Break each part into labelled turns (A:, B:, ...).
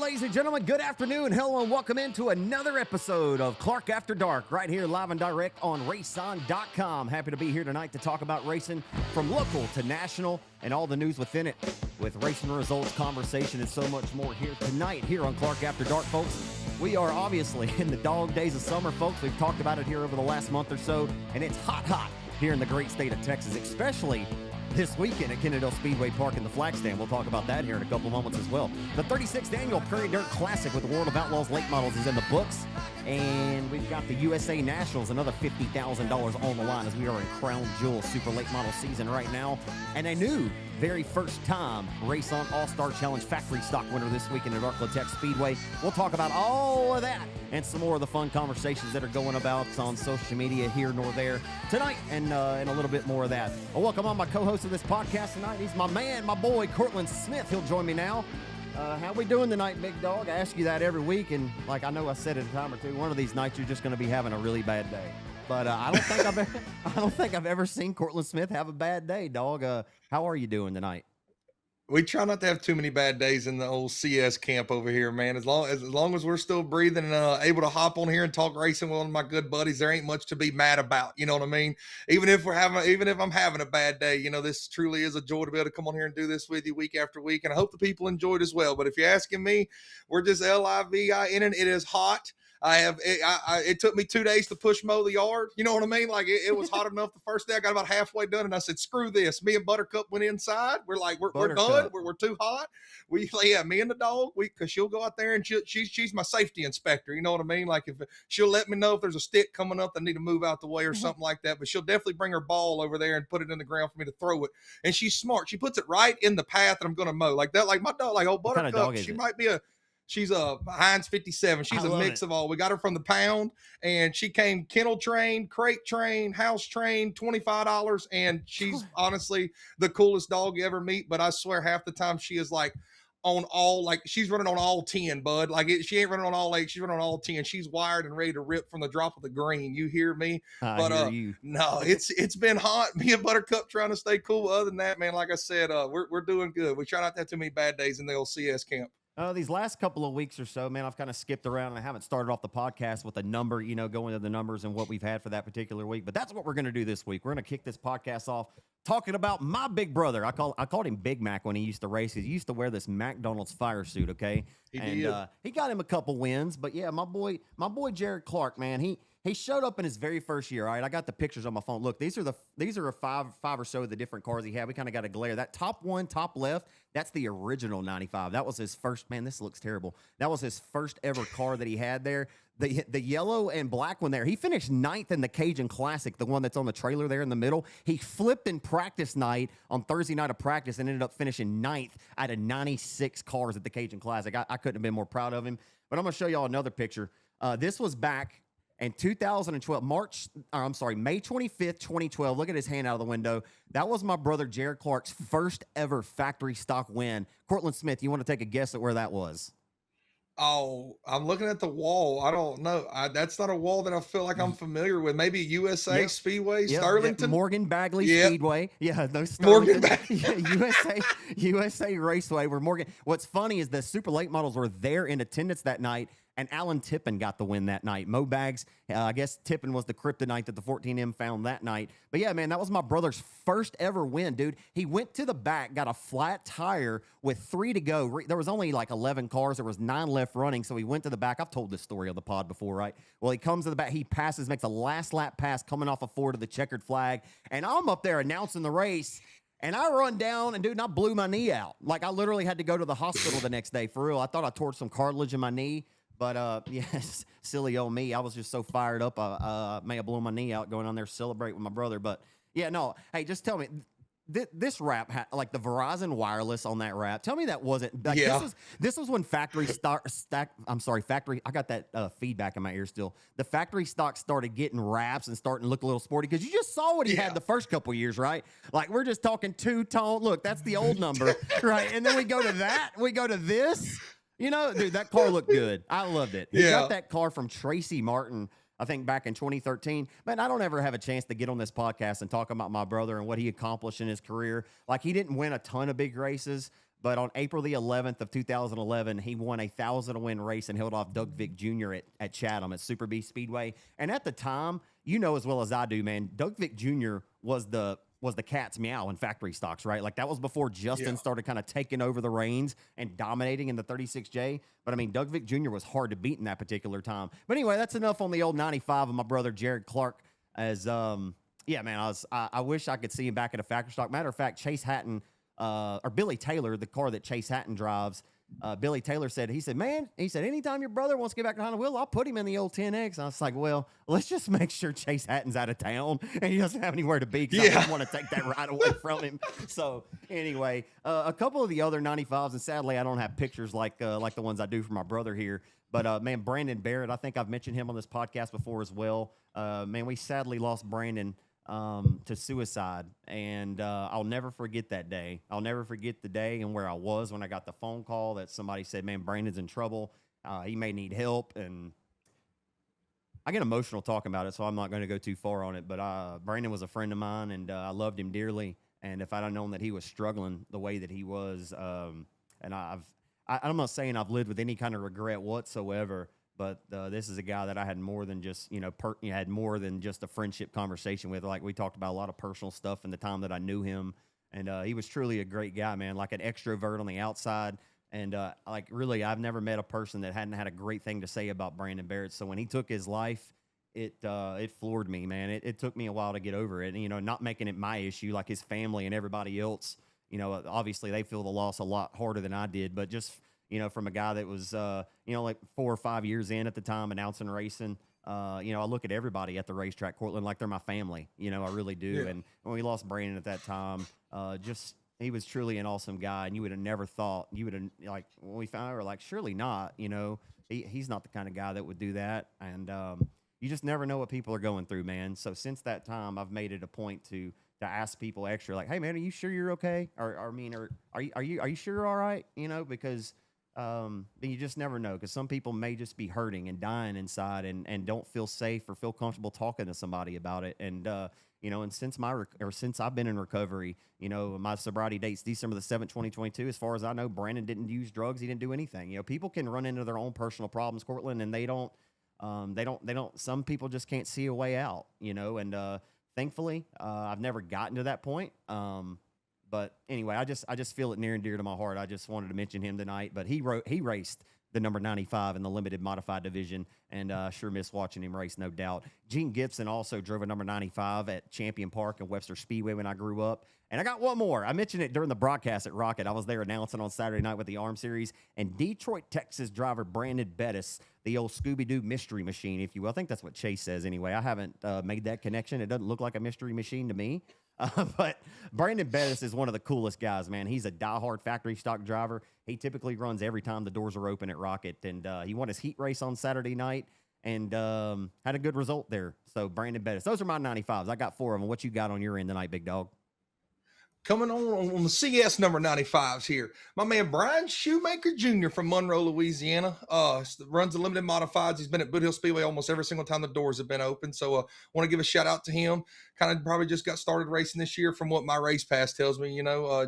A: ladies and gentlemen, good afternoon. Hello and welcome into another episode of Clark After Dark, right here live and direct on RaceON.com. Happy to be here tonight to talk about racing from local to national and all the news within it with racing results, conversation, and so much more here tonight here on Clark After Dark, folks. We are obviously in the dog days of summer, folks. We've talked about it here over the last month or so, and it's hot here in the great state of Texas, especially this weekend at Kennedale Speedway Park in the flag stand. We'll talk about that here in a couple of moments as well. The 36th annual Prairie Dirt Classic with the World of Outlaws late models is in the books. And we've got the USA Nationals, another $50,000 on the line as we are in Crown Jewel Super Late Model season right now. And a new, very first time RaceON All-Star Challenge factory stock winner this weekend at Arklatex Speedway. We'll talk about all of that and some more of the fun conversations that are going about on social media here nor there tonight, and a little bit more of that. I'll welcome on my co-host of this podcast tonight. He's my man, my boy, Cortland Smith. He'll join me now. How we doing tonight, big dog? I ask you that every week, and like I know I said it a time or two, one of these nights you're just going to be having a really bad day. But I don't think I've ever seen Cortland Smith have a bad day, dog. How are you doing tonight?
B: We try not to have too many bad days in the old CS camp over here, man. As long as we're still breathing and able to hop on here and talk racing with one of my good buddies, there ain't much to be mad about. You know what I mean? Even if I'm having a bad day, you know, this truly is a joy to be able to come on here and do this with you week after week. And I hope the people enjoyed as well. But if you're asking me, we're just LIVIN, and it is hot. It took me 2 days to push mow the yard. You know what I mean? Like it was hot enough the first day. I got about halfway done and I said, screw this. Me and Buttercup went inside. We're like, we're done. We're too hot. Me and the dog, cause she'll go out there and she's my safety inspector. You know what I mean? Like if she'll let me know if there's a stick coming up that I need to move out the way or something like that, but she'll definitely bring her ball over there and put it in the ground for me to throw it. And she's smart. She puts it right in the path that I'm going to mow like that. Like my dog, like old Buttercup, she's a Heinz 57. She's a mix of all. We got her from the pound, and she came kennel trained, crate trained, house trained, $25. And she's honestly the coolest dog you ever meet. But I swear half the time she is like on all, like she's running on all 10, bud. She ain't running on all 8. She's running on all 10. She's wired and ready to rip from the drop of the green. You hear me? No, it's been hot. Me and Buttercup trying to stay cool. Other than that, man, like I said, we're doing good. We try not to have too many bad days in the old CS camp.
A: These last couple of weeks or so, man, I've kind of skipped around and I haven't started off the podcast with a number, going to the numbers and what we've had for that particular week. But that's what we're going to do this week. We're going to kick this podcast off talking about my big brother. I called him Big Mac when he used to race. He used to wear this McDonald's fire suit, okay? He got him a couple wins. But yeah, my boy Jared Clark, man, he showed up in his very first year. All right, I got the pictures on my phone. Look, these are a five or so of the different cars he had. We kind of got a glare. That top one, top left, that's the original 95. That was his first. Man, this looks terrible. That was his first ever car that he had there. The yellow and black one there. He finished 9th in the Cajun Classic, the one that's on the trailer there in the middle. He flipped in practice night on Thursday night of practice and ended up finishing 9th out of 96 cars at the Cajun Classic. I couldn't have been more proud of him. But I'm going to show y'all another picture. This was back in 2012, May 25th, 2012. Look at his hand out of the window. That was my brother Jared Clark's first ever factory stock win. Cortland Smith, you want to take a guess at where that was?
B: Oh, I'm looking at the wall. I don't know. That's not a wall that I feel like I'm familiar with. Maybe USA Speedway, Sterlington?
A: Morgan Bagley Speedway. Yeah, no, Morgan USA Raceway. Where Morgan. What's funny is the super late models were there in attendance that night, and Alan Tippin got the win that night. Mo Bags, I guess Tippin was the kryptonite that the 14M found that night. But yeah, man, that was my brother's first ever win, dude. He went to the back, got a flat tire with 3 to go. There was only like 11 cars. There was 9 left running, so he went to the back. I've told this story on the pod before, right? Well, he comes to the back. He passes, makes a last lap pass coming off a 4 to the checkered flag, and I'm up there announcing the race. And I run down, and, dude, and I blew my knee out. Like, I literally had to go to the hospital the next day, for real. I thought I tore some cartilage in my knee. But, yes, silly old me. I was just so fired up. I may have blown my knee out going on there to celebrate with my brother. But, yeah, no. Hey, just tell me, this wrap, like the Verizon wireless on that wrap, tell me that wasn't. Like, yeah. This was when factory stock. I got that feedback in my ear still. The factory stock started getting wraps and starting to look a little sporty because you just saw what he had the first couple years, right? Like, we're just talking two-tone. Look, that's the old number, right? And then we go to that. We go to this. Dude, that car looked good. I loved it. He got that car from Tracy Martin, I think, back in 2013. Man, I don't ever have a chance to get on this podcast and talk about my brother and what he accomplished in his career. Like, he didn't win a ton of big races, But on April the 11th of 2011, he won a 1,000-win race and held off Doug Vick Jr. at Chatham at Super B Speedway. And at the time, you know as well as I do, man, Doug Vick Jr. was the cat's meow in factory stocks, right? Like that was before Justin started kind of taking over the reins and dominating in the 36J. But I mean, Doug Vick Jr. was hard to beat in that particular time. But anyway, that's enough on the old 95 of my brother Jared Clark. As yeah, man, I wish I could see him back at a factory stock. Matter of fact, Chase Hatton. Or Billy Taylor, the car that Chase Hatton drives, Billy Taylor said, man, anytime your brother wants to get back to Honda Wheel, I'll put him in the old 10X. And I was like, well, let's just make sure Chase Hatton's out of town and he doesn't have anywhere to be because I don't want to take that right away from him. So anyway, a couple of the other 95s, and sadly, I don't have pictures like the ones I do for my brother here. But, man, Brandon Barrett, I think I've mentioned him on this podcast before as well. Man, we sadly lost Brandon to suicide. And I'll never forget that day. I'll never forget the day and where I was when I got the phone call that somebody said, man, Brandon's in trouble. He may need help. And I get emotional talking about it, so I'm not going to go too far on it. But Brandon was a friend of mine, and I loved him dearly. And if I'd have known that he was struggling the way that he was, and I'm not saying I've lived with any kind of regret whatsoever, but this is a guy that I had more than just, had more than just a friendship conversation with. Like we talked about a lot of personal stuff in the time that I knew him. And he was truly a great guy, man, like an extrovert on the outside. And like really, I've never met a person that hadn't had a great thing to say about Brandon Barrett. So when he took his life, it floored me, man. It took me a while to get over it. And, not making it my issue, like his family and everybody else, obviously they feel the loss a lot harder than I did, but just, from a guy that was, like 4 or 5 years in at the time, announcing racing, I look at everybody at the racetrack, Cortland, like they're my family, I really do. Yeah. And when we lost Brandon at that time, he was truly an awesome guy. And you would have never thought, when we found out, we were like, surely not, he's not the kind of guy that would do that. And you just never know what people are going through, man. So since that time, I've made it a point to ask people extra, like, hey, man, are you sure you're okay? Or are you sure you're all right? Because you just never know, because some people may just be hurting and dying inside and don't feel safe or feel comfortable talking to somebody about it. And, and since I've been in recovery, my sobriety date's December the 7th, 2022. As far as I know, Brandon didn't use drugs. He didn't do anything. People can run into their own personal problems, Cortland, and they don't, some people just can't see a way out, and, thankfully, I've never gotten to that point. But anyway, I just feel it near and dear to my heart. I just wanted to mention him tonight. But he raced the number 95 in the limited modified division, and sure miss watching him race, no doubt. Gene Gibson also drove a number 95 at Champion Park and Webster Speedway when I grew up. And I got one more. I mentioned it during the broadcast at Rocket. I was there announcing on Saturday night with the ARM Series. And Detroit, Texas driver Brandon Bettis, the old Scooby-Doo mystery machine, if you will. I think that's what Chase says anyway. I haven't made that connection. It doesn't look like a mystery machine to me. But Brandon Bettis is one of the coolest guys, man. He's a diehard factory stock driver. He typically runs every time the doors are open at Rocket. And he won his heat race on Saturday night and had a good result there. So Brandon Bettis. Those are my 95s. I got 4 of them. What you got on your end tonight, big dog?
B: Coming on the CS number 95s here, my man Brian Shoemaker Jr. from Monroe, Louisiana, runs the limited modifieds. He's been at Boot Hill Speedway almost every single time the doors have been open. So want to give a shout out to him. Kind of probably just got started racing this year from what my race pass tells me,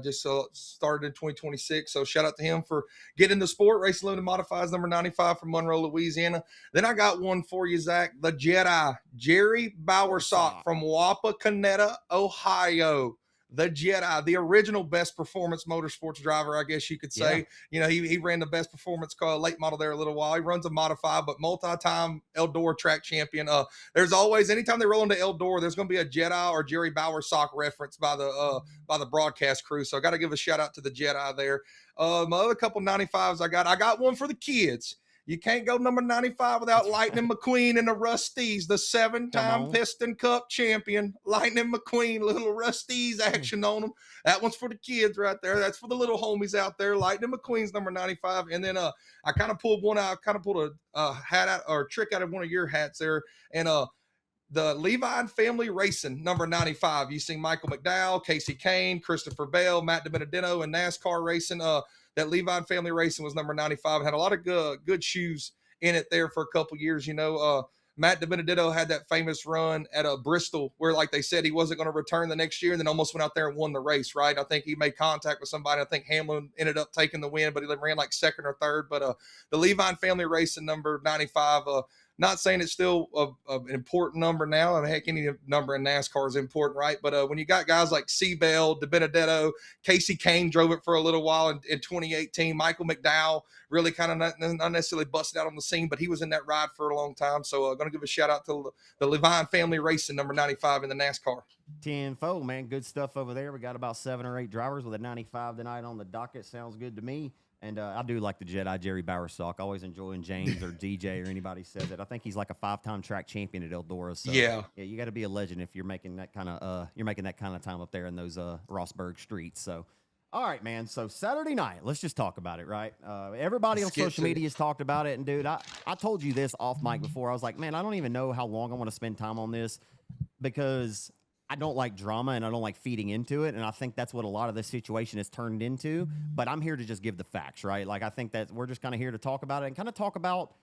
B: just started in 2026. So shout out to him for getting the sport, racing limited modifieds number 95 from Monroe, Louisiana. Then I got one for you, Zach, the Jedi, Jerry Bowersock from Wapakoneta, Ohio. The Jedi, the original best performance motorsports driver, I guess you could say. Yeah. He ran the best performance car, late model there a little while. He runs a modified, but multi-time Eldor track champion. There's always, anytime they roll into Eldor, there's going to be a Jedi or Jerry Bowersock reference by the broadcast crew. So I got to give a shout out to the Jedi there. My other couple 95s I got one for the kids. You can't go number 95 without Lightning McQueen and the Rusties, the 7-time Piston Cup champion. Lightning McQueen, little Rusties action on them. That one's for the kids right there. That's for the little homies out there. Lightning McQueen's number 95. And then I kind of pulled one out, a hat out or trick out of one of your hats there. And the Levi and Family Racing number 95. You see Michael McDowell, Casey Kane, Christopher Bell, Matt DiBenedetto, and NASCAR Racing. That Levi and Family Racing was number 95. Had a lot of good shoes in it there for a couple years. Matt DiBenedetto had that famous run at Bristol where, like they said, he wasn't going to return the next year and then almost went out there and won the race, right? I think he made contact with somebody. I think Hamlin ended up taking the win, but he ran like second or third. But the Levine family racing number 95, not saying it's still an important number now. I mean, heck, any number in NASCAR is important, right? But when you got guys like Seabell, DiBenedetto, Casey Kane drove it for a little while in 2018. Michael McDowell really kind of not necessarily busted out on the scene, but he was in that ride for a long time. So going to give a shout out to the Levine family racing number 95 in the NASCAR.
A: Tenfold, man. Good stuff over there. We got about 7 or 8 drivers with a 95 tonight on the docket. Sounds good to me. And I do like the Jedi Jerry Bowersock. Always enjoying James or DJ or anybody says it. I think he's like a 5-time track champion at Eldora. So yeah, you got to be a legend if you're making that kind of time up there in those Rossburg streets. So, all right, man. So Saturday night, let's just talk about it, right? Everybody on social media has talked about it, and dude, I told you this off mic before. I was like, man, I don't even know how long I want to spend time on this because I don't like drama and I don't like feeding into it. And I think that's what a lot of this situation has turned into. But I'm here to just give the facts, right? Like, I think that we're just kind of here to talk about it and kind of talk about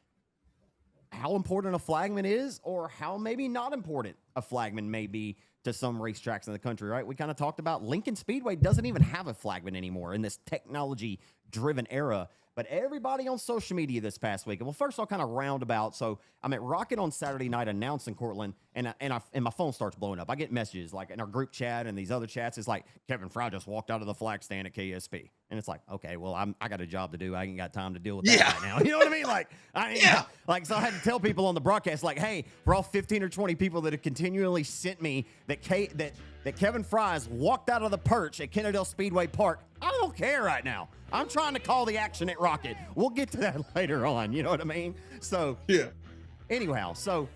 A: how important a flagman is or how maybe not important a flagman may be to some racetracks in the country, right? We kind of talked about Lincoln Speedway doesn't even have a flagman anymore in this technology-driven era. But everybody on social media this past week, well, first I'll kind of roundabout. So I'm at Rocket on Saturday night announcing Cortland, and my phone starts blowing up. I get messages like in our group chat and these other chats. It's like, Kevin Fry just walked out of the flag stand at KSP. And it's like, okay, well, I got a job to do. I ain't got time to deal with that right now. You know what I mean? Like, so I had to tell people on the broadcast, like, hey, for all 15 or 20 people that have continually sent me that Kevin Fry's walked out of the perch at Kennedale Speedway Park, I don't care right now. I'm trying to call the action at Rocket. We'll get to that later on. You know what I mean? So, yeah. Anyhow, so.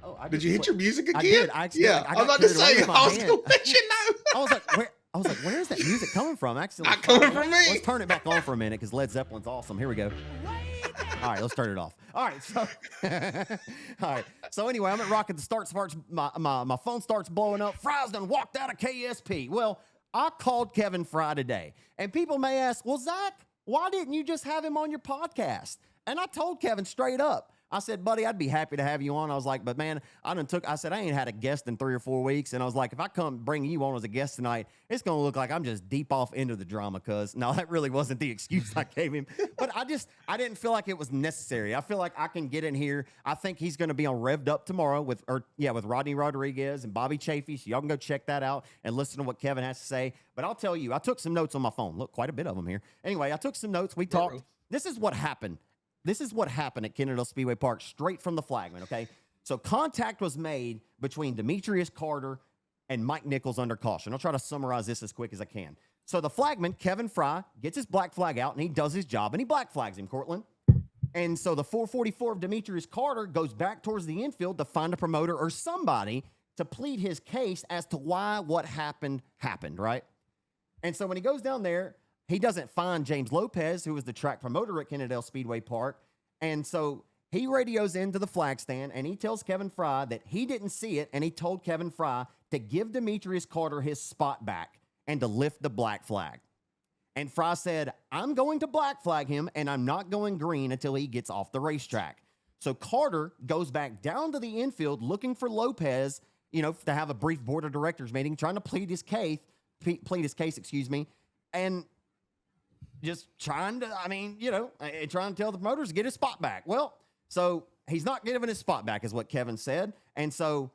B: Oh, did you hit your music again?
A: I did. I was about to say, I was going to let you know. I was like, where's that music coming from? Actually,
B: not coming from me.
A: Let's turn it back on for a minute because Led Zeppelin's awesome. Here we go. All right, let's turn it off. All right, so anyway, I'm at Rocket. The start starts. My phone starts blowing up. Fry's done walked out of KSP. Well, I called Kevin Fry today, and people may ask, well, Zach, why didn't you just have him on your podcast? And I told Kevin straight up. I said, buddy, I'd be happy to have you on. I was like, but man, I said, I ain't had a guest in 3 or 4 weeks. And I was like, if I come bring you on as a guest tonight, it's going to look like I'm just deep off into the drama. Cause no, that really wasn't the excuse I gave him, but I didn't feel like it was necessary. I feel like I can get in here. I think he's going to be on Revved Up tomorrow with Rodney Rodriguez and Bobby Chafee. So y'all can go check that out and listen to what Kevin has to say. But I'll tell you, I took some notes on my phone. Look, quite a bit of them here. Anyway, I took some notes. We talked. This is what happened. This is what happened at Kennedale Speedway Park, straight from the flagman, okay? So contact was made between Demetrius Carter and Mike Nichols under caution. I'll try to summarize this as quick as I can. So the flagman, Kevin Fry, gets his black flag out, and he does his job, and he black flags him, Cortland. And so the 444 of Demetrius Carter goes back towards the infield to find a promoter or somebody to plead his case as to why what happened, right? And so when he goes down there, he doesn't find James Lopez, who was the track promoter at Kennedale Speedway Park. And so he radios into the flag stand, and he tells Kevin Fry that he didn't see it, and he told Kevin Fry to give Demetrius Carter his spot back and to lift the black flag. And Fry said, I'm going to black flag him, and I'm not going green until he gets off the racetrack. So Carter goes back down to the infield looking for Lopez, to have a brief board of directors meeting, trying to plead his case, and just trying to tell the promoters to get his spot back. Well, so he's not giving his spot back is what Kevin said. And so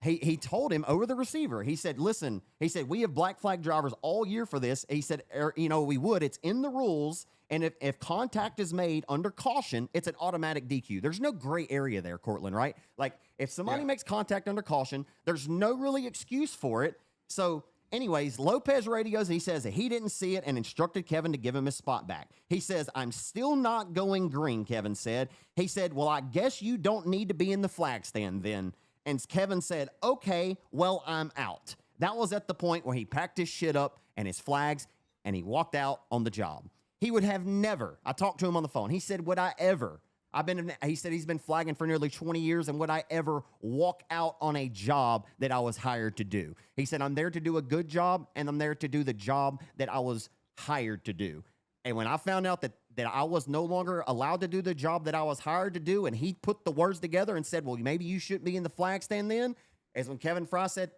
A: he told him over the receiver, he said, listen, we have black flag drivers all year for this. He said, we would, it's in the rules. And if contact is made under caution, it's an automatic DQ. There's no gray area there, Cortland, right? Like if somebody makes contact under caution, there's no really excuse for it. So anyways, Lopez radios, he says that he didn't see it and instructed Kevin to give him his spot back. He says, I'm still not going green, Kevin said. He said, well, I guess you don't need to be in the flag stand then. And Kevin said, okay, well, I'm out. That was at the point where he packed his shit up and his flags, and he walked out on the job. He would have never, I talked to him on the phone. He said, he said he's been flagging for nearly 20 years, and would I ever walk out on a job that I was hired to do? He said, I'm there to do a good job, and I'm there to do the job that I was hired to do. And when I found out that I was no longer allowed to do the job that I was hired to do, and he put the words together and said, well, maybe you shouldn't be in the flag stand then, is when Kevin Fry said,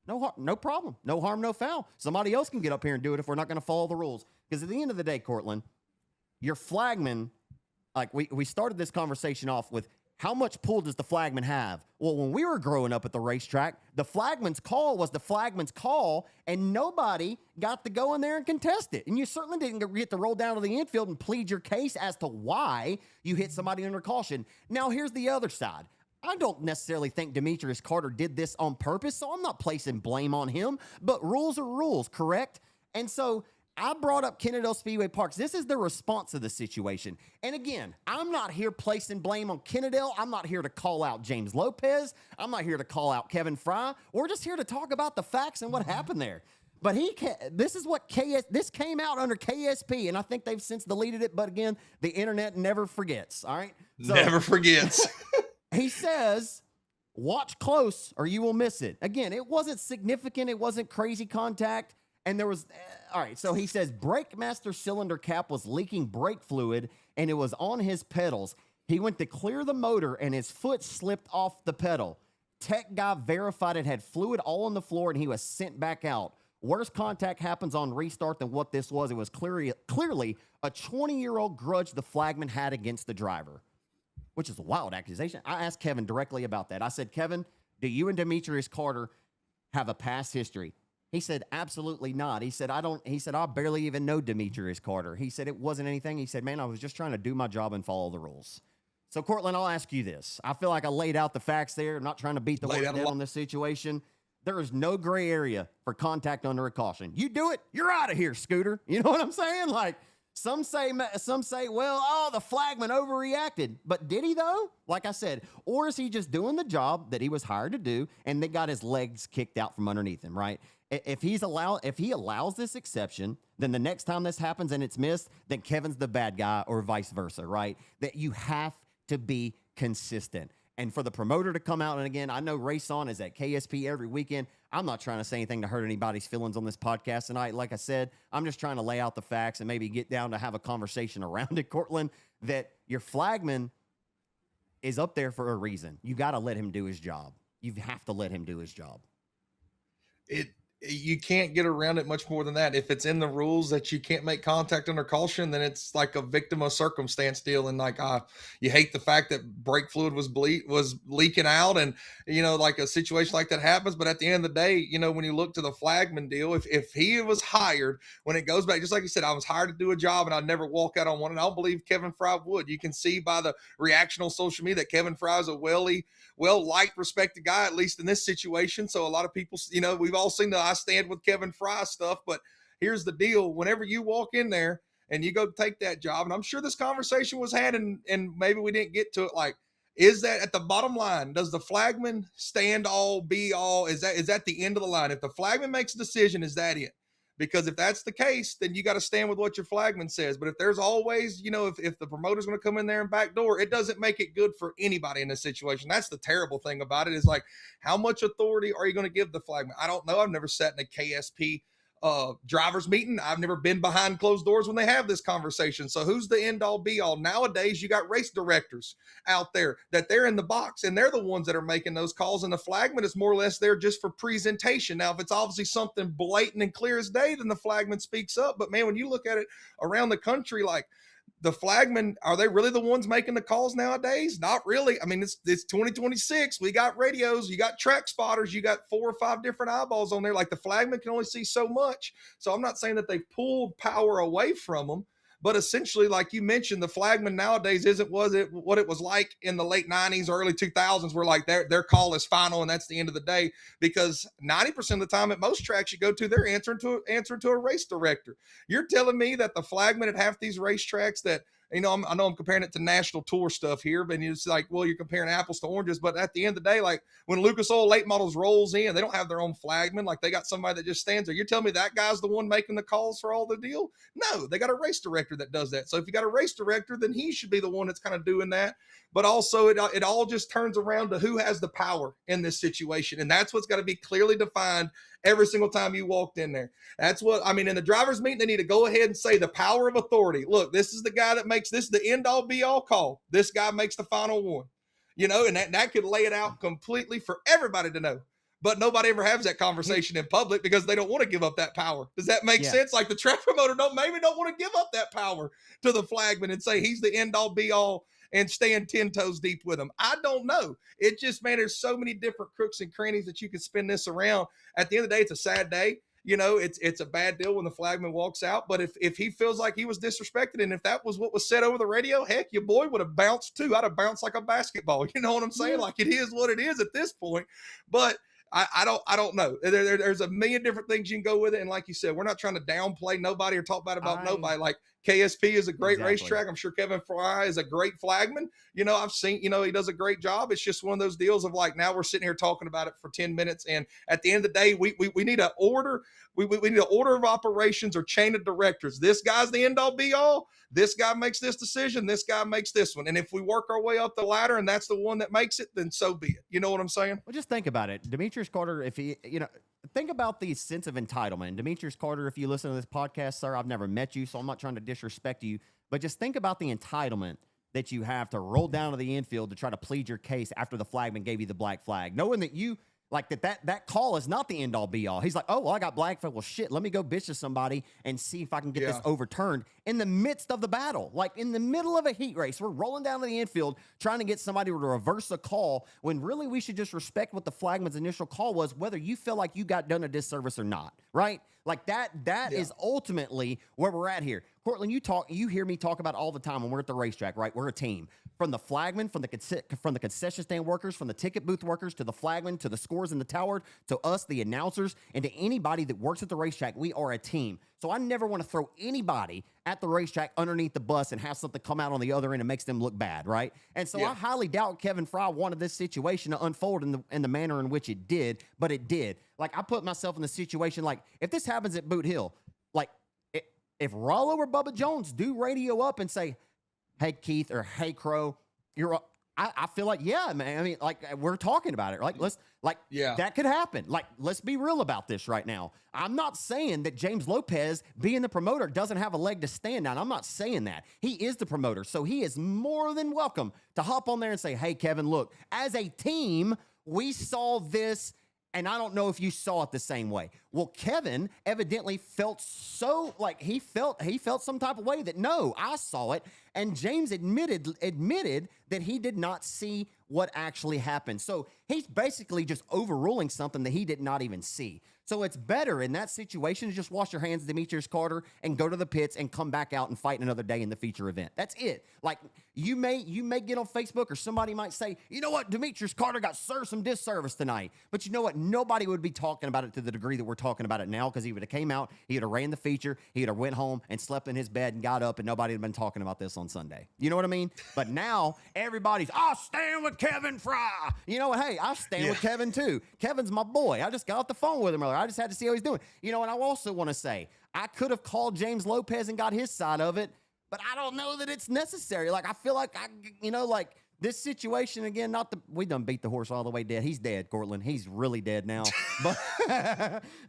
A: no problem, no harm, no foul. Somebody else can get up here and do it if we're not going to follow the rules. Because at the end of the day, Cortland, your flagman, like we started this conversation off with, how much pull does the flagman have? Well, when we were growing up at the racetrack, the flagman's call was the flagman's call, and nobody got to go in there and contest it. And you certainly didn't get to roll down to the infield and plead your case as to why you hit somebody under caution. Now, here's the other side. I don't necessarily think Demetrius Carter did this on purpose, so I'm not placing blame on him, but rules are rules, correct? And so I brought up Kennedale Speedway Parks. This is the response to the situation. And again, I'm not here placing blame on Kennedale. I'm not here to call out James Lopez. I'm not here to call out Kevin Fry. We're just here to talk about the facts and what happened there. But this is what this came out under KSP, and I think they've since deleted it. But again, the internet never forgets. All right,
B: so, never forgets.
A: He says, "Watch close, or you will miss it." Again, it wasn't significant. It wasn't crazy contact. And there was, all right, so he says, brake master cylinder cap was leaking brake fluid, and it was on his pedals. He went to clear the motor, and his foot slipped off the pedal. Tech guy verified it had fluid all on the floor, and he was sent back out. Worse contact happens on restart than what this was. It was clearly a 20-year-old grudge the flagman had against the driver, which is a wild accusation. I asked Kevin directly about that. I said, Kevin, do you and Demetrius Carter have a past history? He said, absolutely not. He said, I barely even know Demetrius Carter. He said, it wasn't anything. He said, man, I was just trying to do my job and follow the rules. So, Cortland, I'll ask you this. I feel like I laid out the facts there. I'm not trying to beat the horse down on this situation. There is no gray area for contact under a caution. You do it, you're out of here, Scooter. You know what I'm saying? Like, some say, well, the flagman overreacted. But did he, though? Like I said, or is he just doing the job that he was hired to do, and they got his legs kicked out from underneath him, right? If he allows this exception, then the next time this happens and it's missed, then Kevin's the bad guy, or vice versa, right? That you have to be consistent. And for the promoter to come out, and again, I know RaceON is at KSP every weekend. I'm not trying to say anything to hurt anybody's feelings on this podcast tonight. Like I said, I'm just trying to lay out the facts and maybe get down to have a conversation around it, Cortland, that your flagman is up there for a reason. You got to let him do his job. You have to let him do his job.
B: You can't get around it much more than that. If it's in the rules that you can't make contact under caution, then it's like a victim of circumstance deal. And like, you hate the fact that brake fluid was leaking out, and, like a situation like that happens. But at the end of the day, when you look to the flagman deal, if he was hired, when it goes back, just like you said, I was hired to do a job and I'd never walk out on one. And I don't believe Kevin Fry would. You can see by the reaction on social media that Kevin Fry is a well-liked, respected guy, at least in this situation. So a lot of people, we've all seen the I stand with Kevin Fry stuff, but here's the deal. Whenever you walk in there and you go take that job, and I'm sure this conversation was had and maybe we didn't get to it, like, is that at the bottom line? Does the flagman stand all, be all? Is that the end of the line? If the flagman makes a decision, is that it? Because if that's the case, then you got to stand with what your flagman says. But if there's always, if the promoter's going to come in there and backdoor, it doesn't make it good for anybody in this situation. That's the terrible thing about it, is like, how much authority are you going to give the flagman? I don't know. I've never sat in a KSP drivers meeting. I've never been behind closed doors when they have this conversation. So who's the end all be all? Nowadays, you got race directors out there that they're in the box and they're the ones that are making those calls. And the flagman is more or less there just for presentation. Now, if it's obviously something blatant and clear as day, then the flagman speaks up. But man, when you look at it around the country, like, the flagmen, are they really the ones making the calls nowadays? Not really. I mean, it's 2026. We got radios, you got track spotters, you got 4 or 5 different eyeballs on there. Like, the flagman can only see so much. So I'm not saying that they've pulled power away from them, but essentially, like you mentioned, the flagman nowadays isn't what it was like in the late 90s, early 2000s, where like their call is final and that's the end of the day. Because 90% of the time at most tracks you go to, they're answering to a race director. You're telling me that the flagman at half these racetracks that I know I'm comparing it to national tour stuff here, but it's like, well, you're comparing apples to oranges. But at the end of the day, like when Lucas Oil Late Models rolls in, they don't have their own flagman. Like they got somebody that just stands there. You're telling me that guy's the one making the calls for all the deal? No, they got a race director that does that. So if you got a race director, then he should be the one that's kind of doing that. But also it all just turns around to who has the power in this situation. And that's what's got to be clearly defined every single time you walked in there. That's what, I mean, in the driver's meeting, they need to go ahead and say the power of authority. Look, this is the guy that makes this the end all be all call. This guy makes the final one, and that could lay it out completely for everybody to know. But nobody ever has that conversation in public because they don't want to give up that power. Does that make sense? Like the track promoter don't want to give up that power to the flagman and say he's the end all be all and stand 10 toes deep with him. I don't know. It just, man, there's so many different crooks and crannies that you can spin this around. At the end of the day, it's a sad day. It's a bad deal when the flagman walks out. But if he feels like he was disrespected, and if that was what was said over the radio, heck, your boy would have bounced too. I'd have bounced like a basketball. You know what I'm saying? Like it is what it is at this point. But I don't know. There's a million different things you can go with it. And like you said, we're not trying to downplay nobody or talk bad about nobody. Like KSP is a great racetrack. I'm sure Kevin Fry is a great flagman. I've seen, he does a great job. It's just one of those deals of like, now we're sitting here talking about it for 10 minutes. And at the end of the day, we need an order. We need an order of operations or chain of directors. This guy's the end all be all. This guy makes this decision. This guy makes this one. And if we work our way up the ladder and that's the one that makes it, then so be it. You know what I'm saying?
A: Well, just think about it. Demetrius Carter, if he, think about the sense of entitlement. Demetrius Carter, if you listen to this podcast, sir, I've never met you, so I'm not trying to disrespect you, but just think about the entitlement that you have to roll down to the infield to try to plead your case after the flagman gave you the black flag, knowing that you, like that call is not the end all be all. He's like, oh, well, I got black flag. Well, shit, let me go bitch to somebody and see if I can get this overturned in the midst of the battle. Like in the middle of a heat race, we're rolling down to the infield trying to get somebody to reverse a call when really we should just respect what the flagman's initial call was, whether you feel like you got done a disservice or not, right? Like that is ultimately where we're at here. Cortland, you hear me talk about all the time when we're at the racetrack, right? We're a team. From the flagman, from the concession stand workers, from the ticket booth workers, to the flagman, to the scores in the tower, to us, the announcers, and to anybody that works at the racetrack, we are a team. So I never want to throw anybody at the racetrack underneath the bus and have something come out on the other end and makes them look bad, right? And so I highly doubt Kevin Fry wanted this situation to unfold in the manner in which it did, but it did. Like I put myself in the situation, like if this happens at Boot Hill, like if Rollo or Bubba Jones do radio up and say, hey, Keith, or hey, Crow, I feel like, yeah, man. I mean, like we're talking about it. That could happen. Like, let's be real about this right now. I'm not saying that James Lopez, being the promoter, doesn't have a leg to stand on. I'm not saying that. He is the promoter. So he is more than welcome to hop on there and say, hey, Kevin, look, as a team, we saw this, and I don't know if you saw it the same way. Well, Kevin evidently felt he felt some type of way that, no, I saw it. And James admitted that he did not see what actually happened. So he's basically just overruling something that he did not even see. So it's better in that situation to just wash your hands, Demetrius Carter, and go to the pits and come back out and fight another day in the feature event. That's it. Like you may get on Facebook or somebody might say, you know what, Demetrius Carter got served some disservice tonight. But you know what? Nobody would be talking about it to the degree that we're talking about it now, because he would have came out, he would have ran the feature, he would have went home and slept in his bed and got up, and nobody would have been talking about this on Sunday. You know what I mean? But now everybody's, I stand with Kevin Fry. You know what? Hey, I stand with Kevin too. Kevin's my boy. I just got off the phone with him earlier. I just had to see how he's doing. And I also want to say, I could have called James Lopez and got his side of it, but I don't know that it's necessary. Like, I feel like this situation again, we done beat the horse all the way dead. He's dead, Cortland. He's really dead now. But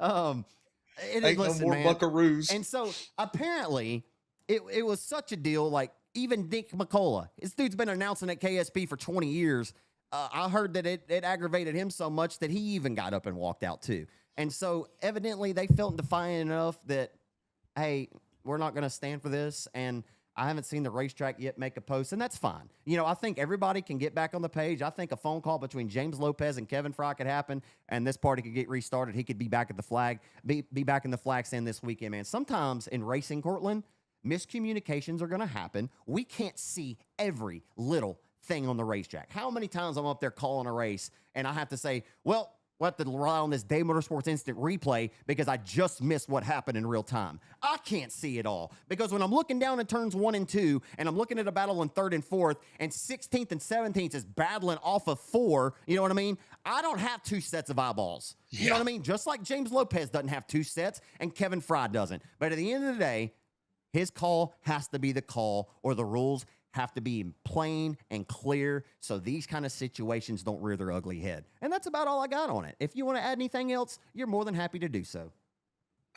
B: ain't no more buckaroos.
A: And so apparently it was such a deal. Like even Dick McCullough, this dude's been announcing at KSP for 20 years. I heard that it aggravated him so much that he even got up and walked out too. And so evidently they felt defiant enough that, hey, we're not going to stand for this. And I haven't seen the racetrack yet make a post, and that's fine. I think everybody can get back on the page. I think a phone call between James Lopez and Kevin Fry could happen, and this party could get restarted. He could be back at the flag, be back in the flag stand this weekend, man. Sometimes in racing, Cortland, miscommunications are going to happen. We can't see every little thing on the racetrack. How many times I'm up there calling a race, and I have to say, well, We'll have to rely on this Day Motorsports instant replay because I just missed what happened in real time. I can't see it all because when I'm looking down at turns 1 and 2 and I'm looking at a battle in 3rd and 4th and 16th and 17th is battling off of 4, you know what I mean? I don't have 2 sets of eyeballs. You know what I mean? Just like James Lopez doesn't have 2 sets and Kevin Fry doesn't. But at the end of the day, his call has to be the call or the rules have to be plain and clear so these kind of situations don't rear their ugly head. And that's about all I got on it. If you want to add anything else, you're more than happy to do so.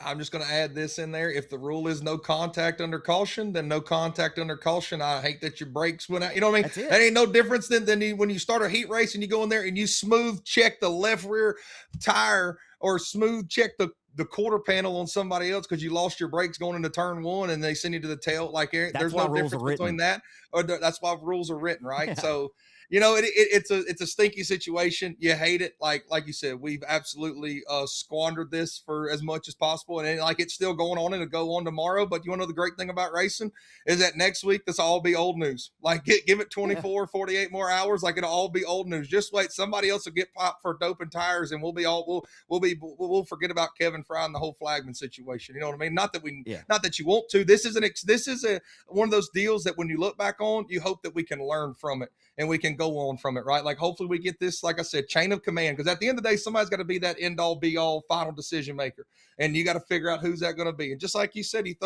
B: I'm just going to add this in there. If the rule is no contact under caution, then no contact under caution. I hate that your brakes went out. You know what I mean? That ain't no difference than when you start a heat race and you go in there and you smooth check the left rear tire or smooth check the quarter panel on somebody else because you lost your brakes going into turn 1 and they send you to the tail. Like there's no difference between that or that's why rules are written, right? Yeah. So, it's a stinky situation. You hate it. Like you said, we've absolutely squandered this for as much as possible. And it's still going on and it'll go on tomorrow. But you want to know the great thing about racing is that next week, this will all be old news. Like give it 24, 48 more hours. Like it'll all be old news. Just wait. Somebody else will get popped for doping tires and we'll forget about Kevin Fry and the whole Flagman situation. You know what I mean? Not that you want to. This is one of those deals that when you look back on, you hope that we can learn from it and we can go on from it, right? Like hopefully we get this, like I said, chain of command, because at the end of the day, somebody's got to be that end all be all final decision maker, and you got to figure out who's that going to be. And just like you said, we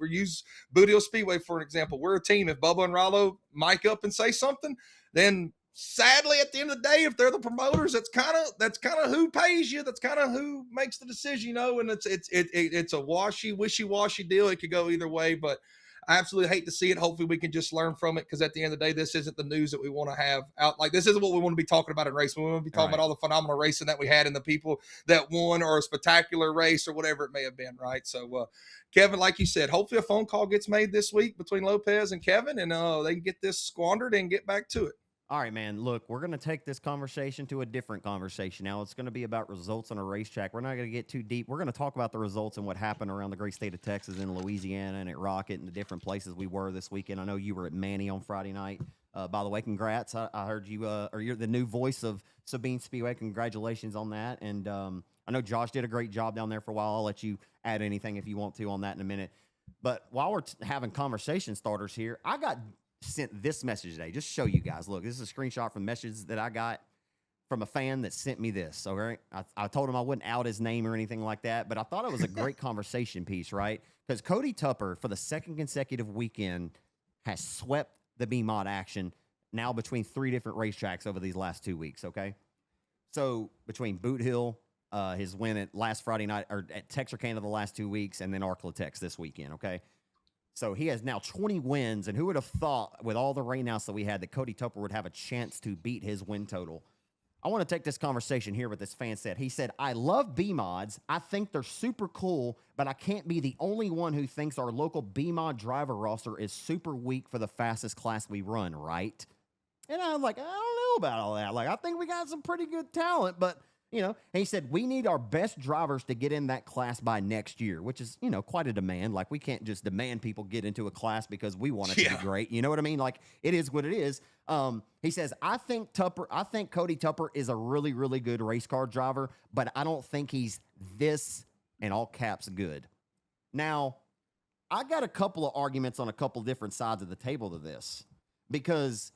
B: use Boot Hill Speedway for an example. We're a team. If Bubba and Rallo mic up and say something, then sadly at the end of the day, if they're the promoters, that's kind of who pays you. That's kind of who makes the decision, and it's a wishy-washy deal. It could go either way, but I absolutely hate to see it. Hopefully we can just learn from it, because at the end of the day, this isn't the news that we want to have out. Like, this isn't what we want to be talking about in racing. We want to be talking about all the phenomenal racing that we had and the people that won, or a spectacular race or whatever it may have been, right? So, Kevin, like you said, hopefully a phone call gets made this week between Lopez and Kevin, and they can get this squandered and get back to it.
A: All right, man, look, we're going to take this conversation to a different conversation now. It's going to be about results on a racetrack. We're not going to get too deep. We're going to talk about the results and what happened around the great state of Texas and Louisiana and at Rocket and the different places we were this weekend. I know you were at Manny on Friday night. By the way, congrats. I heard you, or you're the new voice of Sabine Speedway. Congratulations on that. And I know Josh did a great job down there for a while. I'll let you add anything if you want to on that in a minute. But while we're having conversation starters here, I got sent this message today. Just show you guys. Look, this is a screenshot from messages that I got from a fan that sent me this. Okay, I told him I wouldn't out his name or anything like that, but I thought it was a great conversation piece, right? Because Cody Tupper, for the second consecutive weekend, has swept the B-Mod action now between 3 different racetracks over these last 2 weeks. Okay, so between Boot Hill, his win at last Friday night, or at Texarkana the last 2 weeks, and then Arklatex this weekend. Okay. So he has now 20 wins, and who would have thought with all the rainouts that we had that Cody Tupper would have a chance to beat his win total? I want to take this conversation here with this fan said. He said, I love B-Mods. I think they're super cool, but I can't be the only one who thinks our local B-Mod driver roster is super weak for the fastest class we run, right? And I was like, I don't know about all that. Like, I think we got some pretty good talent, but and he said, we need our best drivers to get in that class by next year, which is, quite a demand. Like, we can't just demand people get into a class because we want it to be great. You know what I mean? Like, it is what it is. He says, I think Cody Tupper is a really, really good race car driver, but I don't think he's this, in all caps, good. Now, I got a couple of arguments on a couple different sides of the table to this, because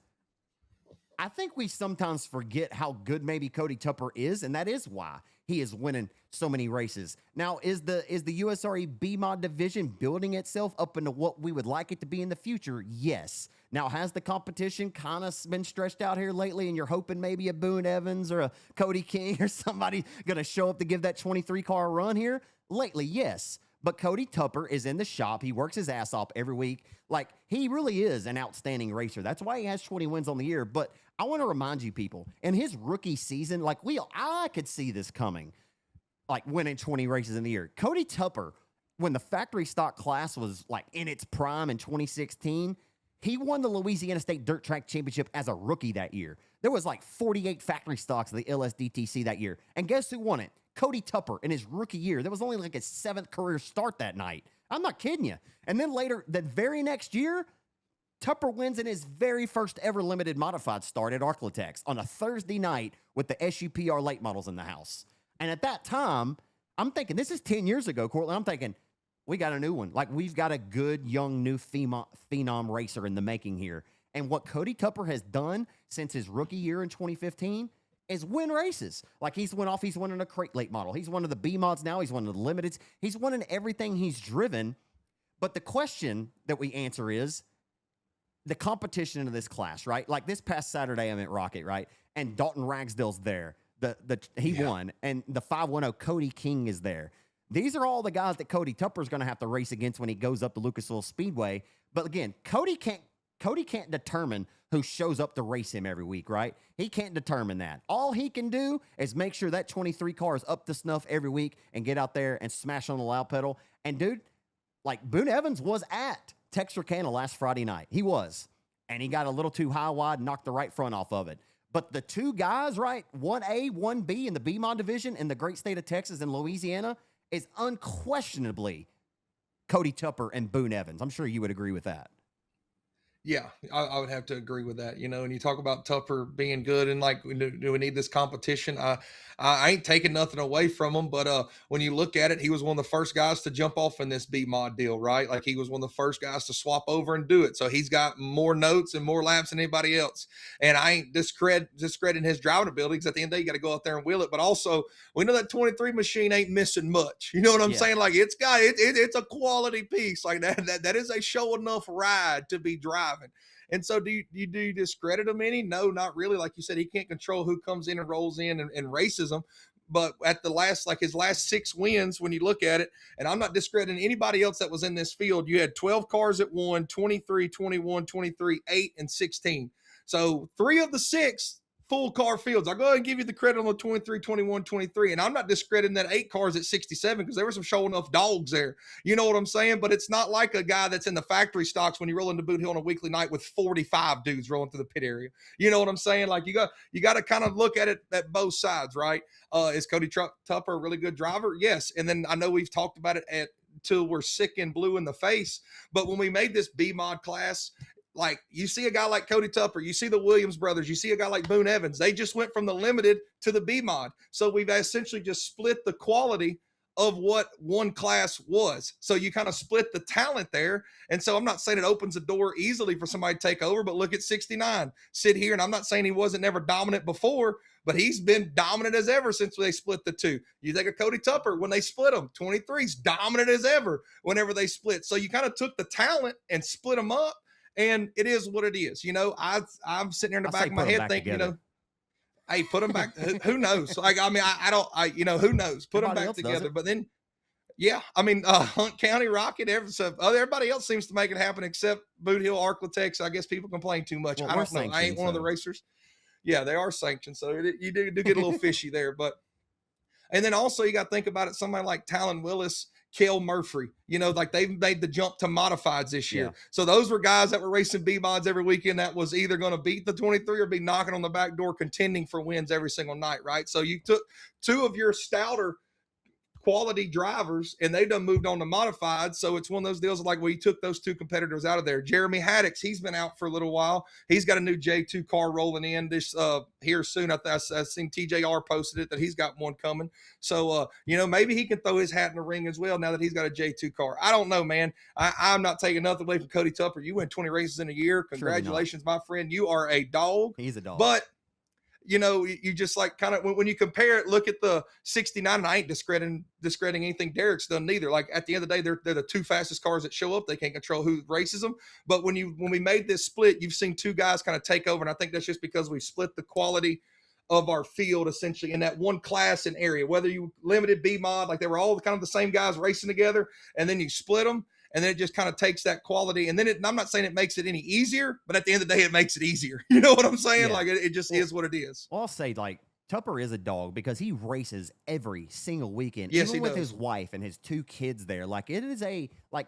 A: I think we sometimes forget how good maybe Cody Tupper is, and that is why he is winning so many races. Now, is the USRE B-Mod division building itself up into what we would like it to be in the future? Yes. Now, has the competition kind of been stretched out here lately, and you're hoping maybe a Boone Evans or a Cody King or somebody going to show up to give that 23-car run here? Lately, yes. But Cody Tupper is in the shop. He works his ass off every week. Like, he really is an outstanding racer. That's why he has 20 wins on the year. But I want to remind you people, in his rookie season, like, I could see this coming, like winning 20 races in the year. Cody Tupper, when the factory stock class was like in its prime in 2016, he won the Louisiana State Dirt Track Championship as a rookie that year. There was like 48 factory stocks of the LSDTC that year. And guess who won it? Cody Tupper in his rookie year. There was only like his 7th career start that night. I'm not kidding you. And then later, the very next year, Tupper wins in his very first ever limited modified start at Arklatex on a Thursday night with the SUPR late models in the house. And at that time, I'm thinking, this is 10 years ago, Cortland. I'm thinking, we got a new one. Like, we've got a good, young, new phenom racer in the making here. And what Cody Tupper has done since his rookie year in 2015 is win races. Like, he's winning a crate late model. He's one of the B mods now. He's one of the limiteds. He's winning everything he's driven. But the question that we answer is the competition in this class, right? Like, this past Saturday, I'm at Rocket, right? And Dalton Ragsdale's there. He won. And the 510 Cody King is there. These are all the guys that Cody Tupper's going to have to race against when he goes up to Lucas Oil Speedway. But again, Cody can't determine who shows up to race him every week, right? He can't determine that. All he can do is make sure that 23 car is up to snuff every week and get out there and smash on the loud pedal. And dude, like, Boone Evans was at Texarkana last Friday night. He was. And he got a little too high wide and knocked the right front off of it. But the two guys, right, 1A, 1B in the B-Mod division in the great state of Texas and Louisiana is unquestionably Cody Tupper and Boone Evans. I'm sure you would agree with that.
B: Yeah, I would have to agree with that. And you talk about Tupper being good and like, do we need this competition? I ain't taking nothing away from him, but when you look at it, he was one of the first guys to jump off in this B mod deal, right? Like, he was one of the first guys to swap over and do it. So he's got more notes and more laps than anybody else. And I ain't discrediting his driving abilities. At the end of the day, you got to go out there and wheel it. But also, we know that 23 machine ain't missing much. You know what I'm saying? Like, it's a quality piece. Like, that is a show enough ride to be driving. And so do you discredit him any? No, not really. Like you said, he can't control who comes in and rolls in and races them. But at his last 6 wins, when you look at it, and I'm not discrediting anybody else that was in this field, you had 12 cars that won, 23, 21, 23, 8, and 16. So 3 of the 6 full car fields. I'll go ahead and give you the credit on the 23, 21, 23. And I'm not discrediting that 8 cars at 67 because there were some show enough dogs there. You know what I'm saying? But it's not like a guy that's in the factory stocks when you roll into Boot Hill on a weekly night with 45 dudes rolling through the pit area. You know what I'm saying? Like, you got to kind of look at it at both sides, right? Is Cody Tupper a really good driver? Yes. And then I know we've talked about it till we're sick and blue in the face. But when we made this B mod class, like, you see a guy like Cody Tupper, you see the Williams brothers, you see a guy like Boone Evans. They just went from the limited to the B mod. So we've essentially just split the quality of what one class was. So you kind of split the talent there. And so I'm not saying it opens the door easily for somebody to take over, but look at 69 sit here. And I'm not saying he wasn't never dominant before, but he's been dominant as ever since they split the two. You think of Cody Tupper when they split them, 23's dominant as ever whenever they split. So you kind of took the talent and split them up. And it is what it is. I'm sitting here in the back of my head thinking, hey, put them back. Who knows? Like, I mean, who knows? Put them back together. But then, yeah, I mean, Hunt County Rocket, everybody else seems to make it happen except Boot Hill, Arklatex. I guess people complain too much.
A: Well,
B: I don't know. I ain't one of the racers. Yeah, they are sanctioned. So you do get a little fishy there. But, and then also you got to think about it. Somebody like Talon Willis, Kel Murphy, like they've made the jump to modifieds this year. Yeah. So those were guys that were racing B mods every weekend that was either going to beat the 23 or be knocking on the back door, contending for wins every single night, right? So you took 2 of your stouter quality drivers and they done moved on to modified. So it's one of those deals like, well, you took those 2 competitors out of there. Jeremy Haddix, he's been out for a little while. He's got a new J2 car rolling in this here soon. I seen TJR posted it that he's got one coming. So, maybe he can throw his hat in the ring as well now that he's got a J2 car. I don't know, man. I'm not taking nothing away from Cody Tupper. You win 20 races in a year. Congratulations, my friend. You are a dog.
A: He's a dog.
B: But you just like kind of when you compare it, look at the 69, and I ain't discrediting anything Derek's done neither. Like, at the end of the day, they're the 2 fastest cars that show up. They can't control who races them. But when we made this split, you've seen 2 guys kind of take over. And I think that's just because we split the quality of our field essentially in that one class and area, whether you limited B mod, like they were all kind of the same guys racing together, and then you split them. And then it just kind of takes that quality. And then I'm not saying it makes it any easier, but at the end of the day, it makes it easier. You know what I'm saying? Yeah. Like, it just is what it is.
A: Well, I'll say, like, Tupper is a dog because he races every single weekend.
B: Yes,
A: even with his wife and his 2 kids there. Like, it is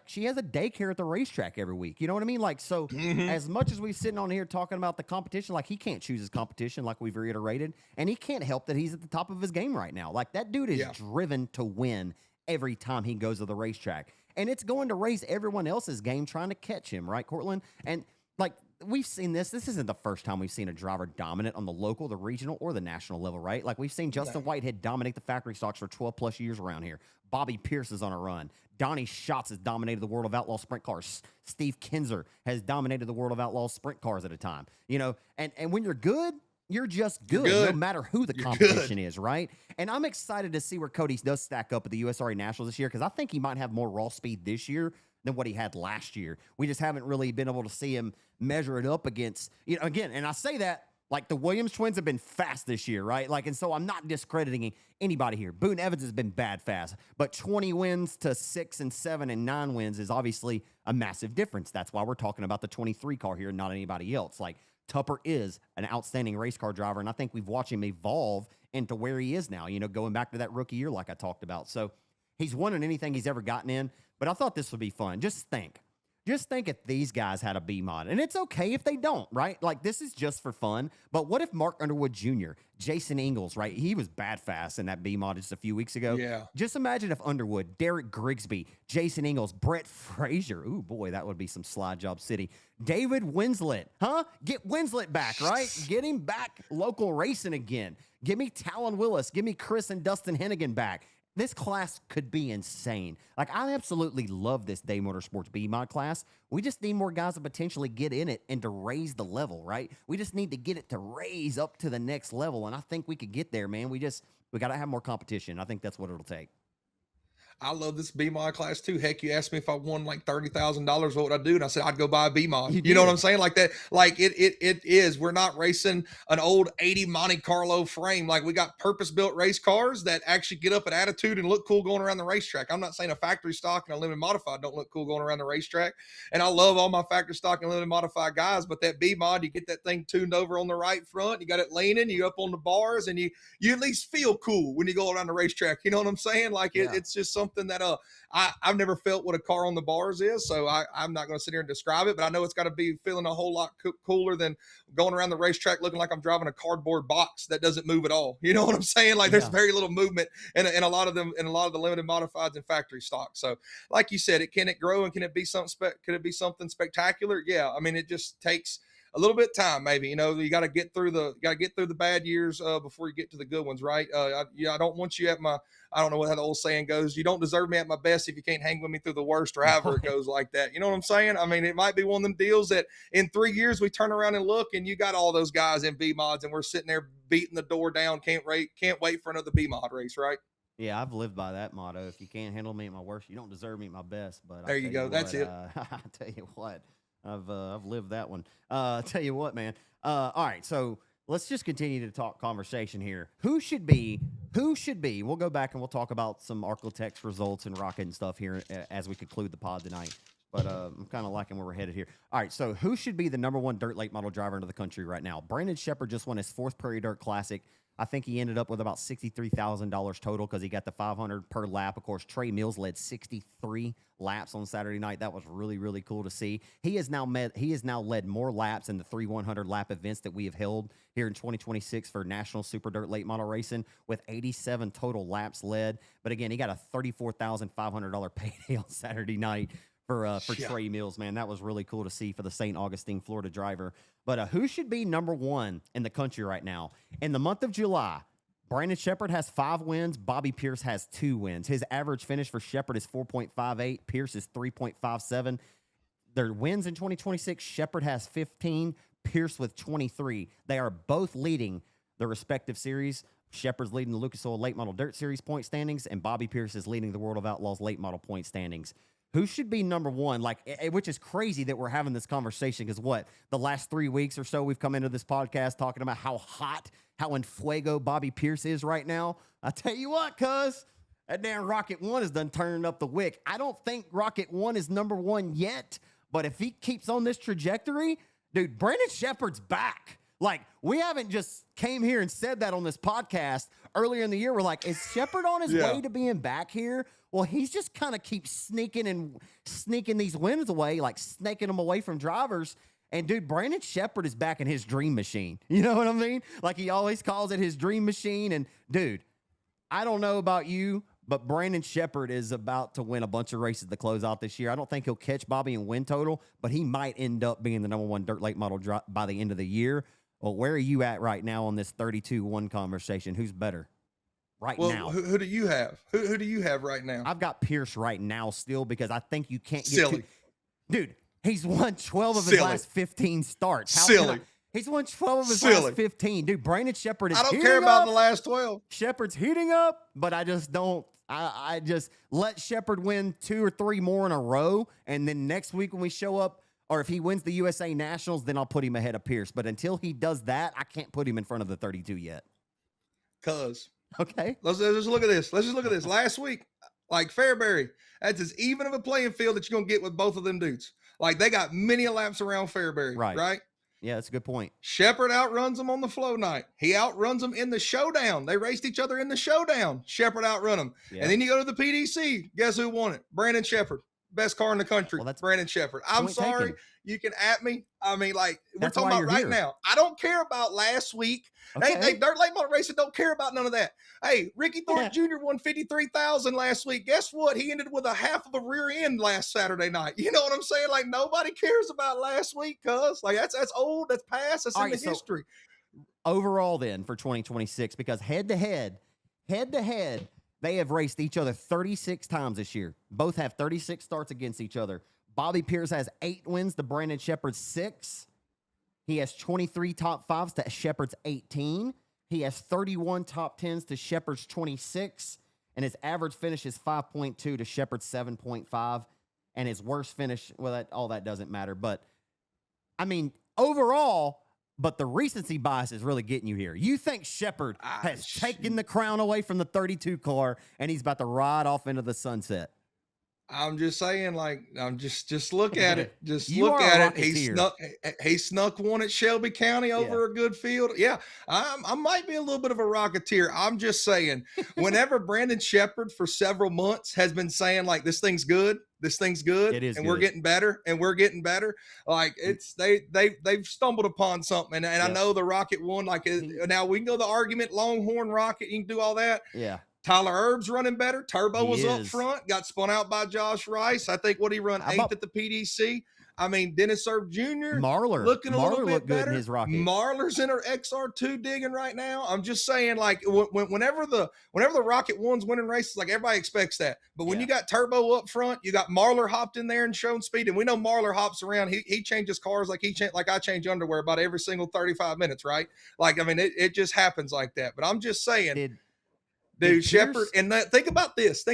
A: she has a daycare at the racetrack every week. You know what I mean? Like, so as much as we're sitting on here talking about the competition, like, he can't choose his competition, like we've reiterated. And he can't help that he's at the top of his game right now. Like, that dude is driven to win every time he goes to the racetrack. And it's going to raise everyone else's game trying to catch him, right, Cortland? And like we've seen this. This isn't the first time we've seen a driver dominant on the local, the regional, or the national level, right? Like we've seen Justin Whitehead dominate the factory stocks for 12 plus years around here. Bobby Pierce is on a run. Donnie Schatz has dominated the World of Outlaw sprint cars. Steve Kinzer has dominated the World of Outlaw sprint cars at a time. You know, and when you're good, you're just good, no matter who the competition is, right? And I'm excited to see where Cody does stack up at the USRA Nationals this year because I think he might have more raw speed this year than what he had last year. We just haven't really been able to see him measure it up against, you know, again, and I say that like the Williams twins have been fast this year, right? Like, and so I'm not discrediting anybody here. Boone Evans has been bad fast, but 20 wins to 6 and 7 and 9 wins is obviously a massive difference. That's why we're talking about the 23 car here, not anybody else. Like, Tupper is an outstanding race car driver, and I think we've watched him evolve into where he is now, you know, going back to that rookie year like I talked about. So he's won in anything he's ever gotten in, but I thought this would be fun. Just think if these guys had a B mod, and it's okay if they don't, right? Like, this is just for fun. But what if Mark Underwood Jr., Jason Ingalls, right? He was bad fast in that B mod just a few weeks ago.
B: Yeah.
A: Just imagine if Underwood, Derek Grigsby, Jason Ingalls, Brett Frazier. Ooh, boy, that would be some slide job city. David Winslet, huh? Get Winslet back, right? Get him back local racing again. Give me Talon Willis. Give me Chris and Dustin Hennigan back. This class could be insane. Like, I absolutely love this Day Motorsports B-Mod class. We just need more guys to potentially get in it and to raise the level, right? We just need to get it to raise up to the next level, and I think we could get there, man. We got to have more competition. I think that's what it'll take.
B: I love this B-Mod class too. Heck, you asked me if I won like $30,000, what would I do? And I said, I'd go buy a B-Mod. You know what I'm saying? Like that, like it is. We're not racing an old 80 Monte Carlo frame. Like, we got purpose-built race cars that actually get up an attitude and look cool going around the racetrack. I'm not saying a factory stock and a limited modified don't look cool going around the racetrack. And I love all my factory stock and limited modified guys, but that B-Mod, you get that thing tuned over on the right front, you got it leaning, you up on the bars, and you at least feel cool when you go around the racetrack. You know what I'm saying? Like, it's just something that I've never felt what a car on the bars is, so I'm not going to sit here and describe it, but I know it's got to be feeling a whole lot cooler than going around the racetrack looking like I'm driving a cardboard box that doesn't move at all. You know what I'm saying? Like, there's very little movement in a lot of them, in a lot of the limited modifieds and factory stock. So, like you said, can it grow and can it be something spectacular? Yeah, I mean, it just takes a little bit of time, maybe. You know, you got to get through the bad years before you get to the good ones, right? I don't want you at my, I don't know how the old saying goes, you don't deserve me at my best if you can't hang with me through the worst, or however it goes like that. You know what I'm saying? I mean, it might be one of them deals that in 3 years we turn around and look and you got all those guys in B mods and we're sitting there beating the door down, can't wait for another B mod race, right?
A: Yeah, I've lived by that motto. If you can't handle me at my worst, you don't deserve me at my best. But
B: there you go. That's it.
A: I tell you what, I've lived that one. I tell you what, man. All right, so let's just continue to talk conversation here. Who should be? We'll go back and we'll talk about some Arclitex results and rocket and stuff here as we conclude the pod tonight. But I'm kind of liking where we're headed here. All right, so who should be the number one dirt late model driver into the country right now? Brandon Sheppard just won his 4th Prairie Dirt Classic. I think he ended up with about $63,000 total because he got the 500 per lap. Of course, Trey Mills led 63 laps on Saturday night. That was really, really cool to see. He has now led more laps in the 3 100 lap events that we have held here in 2026 for National Super Dirt Late Model Racing, with 87 total laps led. But again, he got a $34,500 payday on Saturday night for Trey Mills, man. That was really cool to see for the St. Augustine, Florida driver. But who should be number one in the country right now? In the month of July, Brandon Sheppard has 5 wins. Bobby Pierce has 2 wins. His average finish for Sheppard is 4.58. Pierce is 3.57. Their wins in 2026, Sheppard has 15. Pierce with 23. They are both leading their respective series. Sheppard's leading the Lucas Oil Late Model Dirt Series point standings, and Bobby Pierce is leading the World of Outlaws Late Model point standings. Who should be number one? Like, which is crazy that we're having this conversation because the last 3 weeks or so we've come into this podcast talking about how hot, how in fuego Bobby Pierce is right now. I tell you what, cuz that damn Rocket One is done turning up the wick. I don't think Rocket One is number one yet, but if he keeps on this trajectory, dude, Brandon Sheppard's back. Like, we haven't just came here and said that on this podcast earlier in the year. We're like, is Sheppard on his way to being back here? Well, he's just kind of keeps sneaking these wins away, like snaking them away from drivers. And, dude, Brandon Sheppard is back in his dream machine. You know what I mean? Like, he always calls it his dream machine. And, dude, I don't know about you, But Brandon Shepherd is about to win a bunch of races to close out this year. I don't think he'll catch Bobby in win total, but he might end up being the #1 dirt late model by the end of the year. Well, where are you at right now on this 32-1 conversation? Who's better now?
B: Who do you have? Who do you have right now?
A: I've got Pierce right now still because I think you can't get
B: Silly.
A: Dude, he's won 12 of his last 15 starts. He's won 12 of his last 15. Dude, Brandon Shepherd is
B: I don't care about the last 12.
A: Shepherd's heating up, but I just don't. I just let Shepherd win 2 or 3 more in a row, and then next week when we show up, or if he wins the USA Nationals, then I'll put him ahead of Pierce. But until he does that, I can't put him in front of the 32 yet. Okay.
B: Let's just look at this. Last week, like Fairbury, that's as even of a playing field that you're going to get with both of them dudes. Like they got many laps around Fairbury, right?
A: Yeah, that's a good point.
B: Shepherd outruns them on the flow night. He outruns them in the showdown. They raced each other in the showdown. Shepherd outrun them. Yeah. And then you go to the PDC. Guess who won it? Brandon Shepherd. Best car in the country. Well, that's Brandon Shepherd. I'm sorry. Taken. You can at me. I mean, like, we're talking about right now. I don't care about last week. Okay. Hey, dirt late model racing don't care about none of that. Hey, Ricky Thornton Jr. won $53,000 last week. Guess what? He ended with a half of a rear end last Saturday night. You know what I'm saying? Like, nobody cares about last week, cuz. Like, that's old. That's past. That's in the history.
A: Overall, then, for 2026, because head-to-head, they have raced each other 36 times this year. Both have 36 starts against each other. Bobby Pierce has 8 wins to Brandon Shepherd's 6. He has 23 top 5s to Shepherd's 18. He has 31 top 10s to Shepherd's 26. And his average finish is 5.2 to Shepherd's 7.5. And his worst finish, well, all that doesn't matter. But, I mean, overall... But the recency bias is really getting you here. You think Shepherd has taken the crown away from the 32 car, and he's about to ride off into the sunset.
B: I'm just saying, like, just look at it. Just look at it. He snuck one at Shelby County over a good field. Yeah, I might be a little bit of a rocketeer. I'm just saying, whenever Brandon Shepherd for several months has been saying, like, this thing's good,
A: it is,
B: and
A: good.
B: we're getting better, like it's they've stumbled upon something, and I know the Rocket won. Like now we can go the argument Longhorn Rocket, you can do all that.
A: Yeah.
B: Tyler Erb's running better. Turbo was up front, got spun out by Josh Rice. I think what he run 8th at the PDC. I mean, Dennis Erb Jr.
A: Marlar
B: looking a little bit better.
A: Good in his Rocket.
B: Marlar's in her XR2 digging right now. I'm just saying, like, whenever the Rocket one's winning races, like everybody expects that. But when you got Turbo up front, you got Marlar hopped in there and shown speed, and we know Marlar hops around. He changes cars like I change underwear about every single 35 minutes, right? Like, I mean, it just happens like that. But I'm just saying, dude, Shepherd, and think about this.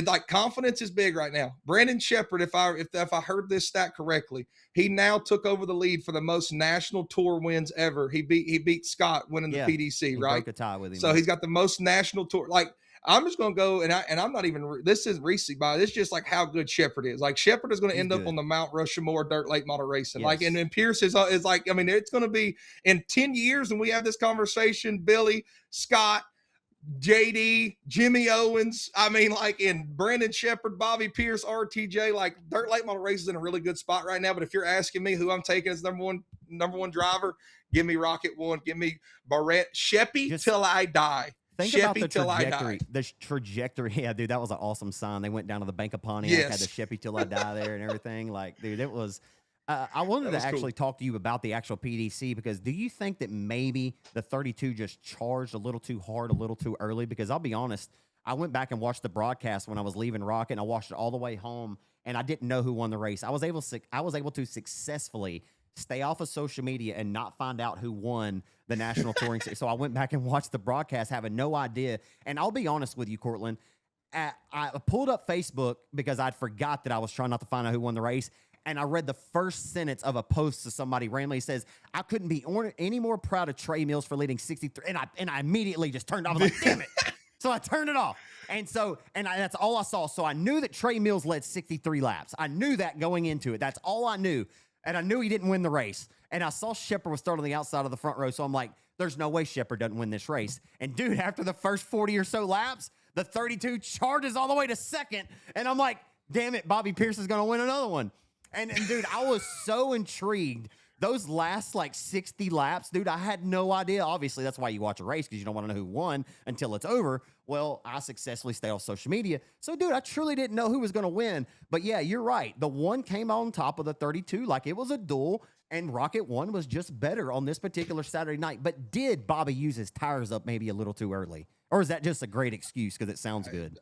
B: Like confidence is big right now. Brandon Shepherd, if I heard this stat correctly, he now took over the lead for the most national tour wins ever. He beat Scott winning the PDC, right?
A: Broke a tie with him.
B: So he's got the most national tour. Like I'm just gonna go and I'm not even. This is recent by. This is just like how good Shepherd is. Like Shepherd is going to end up on the Mount Rushmore dirt late model racing. Yes. Like and then Pierce is like. I mean, it's going to be in 10 years, and we have this conversation. Billy, Scott, JD, Jimmy Owens, I mean, like in Brandon Shepherd, Bobby Pierce, RTJ, like dirt late model races in a really good spot right now. But if you're asking me who I'm taking as number one driver, give me Rocket One, give me Barrett, Sheppy till I die.
A: Think about the trajectory. The trajectory, yeah, dude, that was an awesome sign. They went down to the Bank of Pontiac, had the Sheppy till I die there and everything. Like, dude, it was. I wanted to actually talk to you about the actual PDC because do you think that maybe the 32 just charged a little too hard, a little too early? Because I'll be honest, I went back and watched the broadcast when I was leaving Rocket, and I watched it all the way home, and I didn't know who won the race. I was able to successfully stay off of social media and not find out who won the national touring series. So I went back and watched the broadcast, having no idea. And I'll be honest with you, Cortland, I pulled up Facebook because I'd forgot that I was trying not to find out who won the race. And I read the first sentence of a post to somebody randomly says, I couldn't be any more proud of Trey Mills for leading 63. And I immediately just turned off. I was like, damn it. So I turned it off. And that's all I saw. So I knew that Trey Mills led 63 laps. I knew that going into it. That's all I knew. And I knew he didn't win the race. And I saw Shepherd was starting on the outside of the front row. So I'm like, there's no way Shepherd doesn't win this race. And dude, after the first 40 or so laps, the 32 charges all the way to second. And I'm like, damn it, Bobby Pierce is going to win another one. And dude, I was so intrigued those last like 60 laps, dude, I had no idea. Obviously, that's why you watch a race, because you don't want to know who won until it's over. Well, I successfully stayed off social media. So, dude, I truly didn't know who was going to win. But yeah, you're right. The one came on top of the 32 like it was a duel, and Rocket One was just better on this particular Saturday night. But did Bobby use his tires up maybe a little too early? Or is that just a great excuse because it sounds good?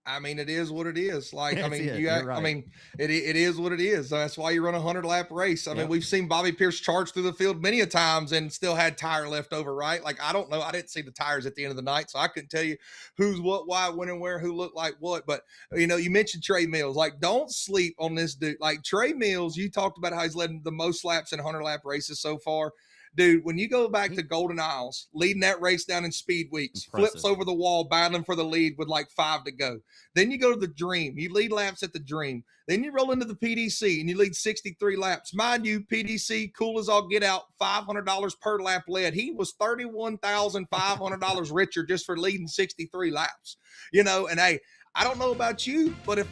B: I mean, it is what it is. Like, I mean,
A: right.
B: I mean, it is what it is. That's why you run a 100-lap race. I mean, we've seen Bobby Pierce charge through the field many a times and still had tire left over, right? Like, I don't know. I didn't see the tires at the end of the night, so I couldn't tell you who's what, why, when, and where, who looked like what. But, you know, you mentioned Trey Mills. Like, don't sleep on this dude. Like, Trey Mills, you talked about how he's led the most laps in 100-lap races so far. Dude, when you go back to Golden Isles, leading that race down in speed weeks, flips over the wall, battling for the lead with like 5 to go. Then you go to the Dream. You lead laps at the Dream. Then you roll into the PDC and you lead 63 laps. Mind you, PDC, cool as all get out, $500 per lap led. He was $31,500 richer just for leading 63 laps. You know, and hey, I don't know about you, but if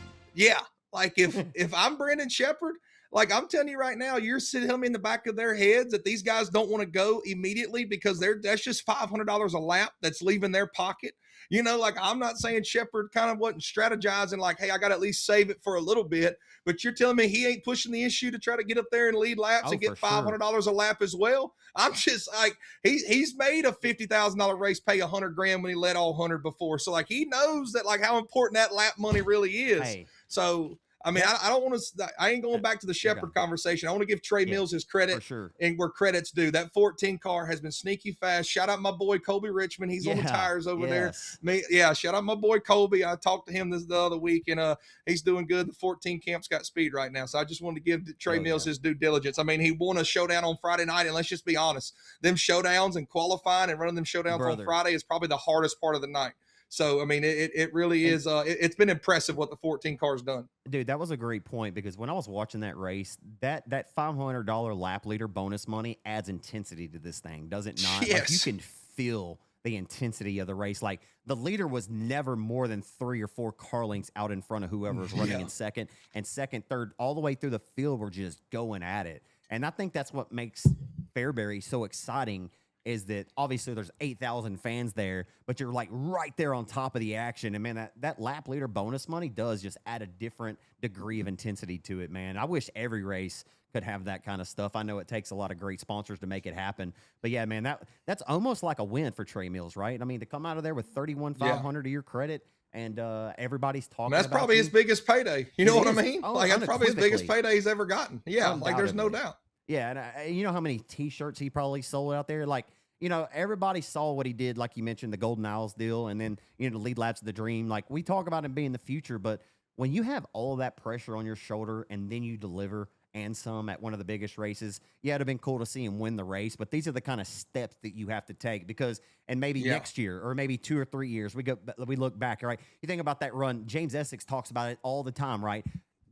B: I'm Brandon Shepherd, like I'm telling you right now, you're sitting in the back of their heads that these guys don't want to go immediately because that's just $500 a lap that's leaving their pocket. You know, like I'm not saying Shepherd kind of wasn't strategizing like, hey, I got to at least save it for a little bit. But you're telling me he ain't pushing the issue to try to get up there and lead laps and get $500 a lap as well. I'm just like, he's made a $50,000 race pay $100,000 when he led all 100 before. So like he knows that like how important that lap money really is.
A: Hey.
B: So I mean, I don't want to. I ain't going back to the Shepherd conversation. I want to give Trey Mills his credit and where credit's due. That 14 car has been sneaky fast. Shout out my boy Colby Richmond. He's on the tires over there. Shout out my boy Colby. I talked to him the other week, and he's doing good. The 14 camp's got speed right now, so I just wanted to give Trey Mills his due diligence. I mean, he won a showdown on Friday night, and let's just be honest, them showdowns and qualifying and running them showdowns on Friday is probably the hardest part of the night. So, I mean, it really is. It's been impressive what the 14 car's done.
A: Dude, that was a great point because when I was watching that race, that $500 lap leader bonus money adds intensity to this thing, does it not?
B: Yes.
A: Like you can feel the intensity of the race. Like the leader was never more than 3 or 4 car lengths out in front of whoever was running in second, and second, third, all the way through the field were just going at it. And I think that's what makes Fairbury so exciting, is that obviously there's 8,000 fans there, but you're like right there on top of the action. And man, that lap leader bonus money does just add a different degree of intensity to it, man. I wish every race could have that kind of stuff. I know it takes a lot of great sponsors to make it happen, but yeah, man, that's almost like a win for Trey Mills, right? I mean, to come out of there with 31,500 to your credit, and everybody's talking
B: that's
A: about
B: probably his biggest payday. You know what I mean?
A: Oh,
B: like that's probably his biggest payday he's ever gotten. Yeah, like there's no doubt.
A: Yeah, and you know how many T-shirts he probably sold out there? Like, you know, everybody saw what he did, like you mentioned, the Golden Isles deal, and then, you know, the lead laps of the Dream. Like, we talk about him being the future, but when you have all of that pressure on your shoulder and then you deliver and some at one of the biggest races, yeah, it'd have been cool to see him win the race, but these are the kind of steps that you have to take because, and maybe next year or maybe 2 or 3 years, we look back, right? You think about that run. James Essex talks about it all the time, right?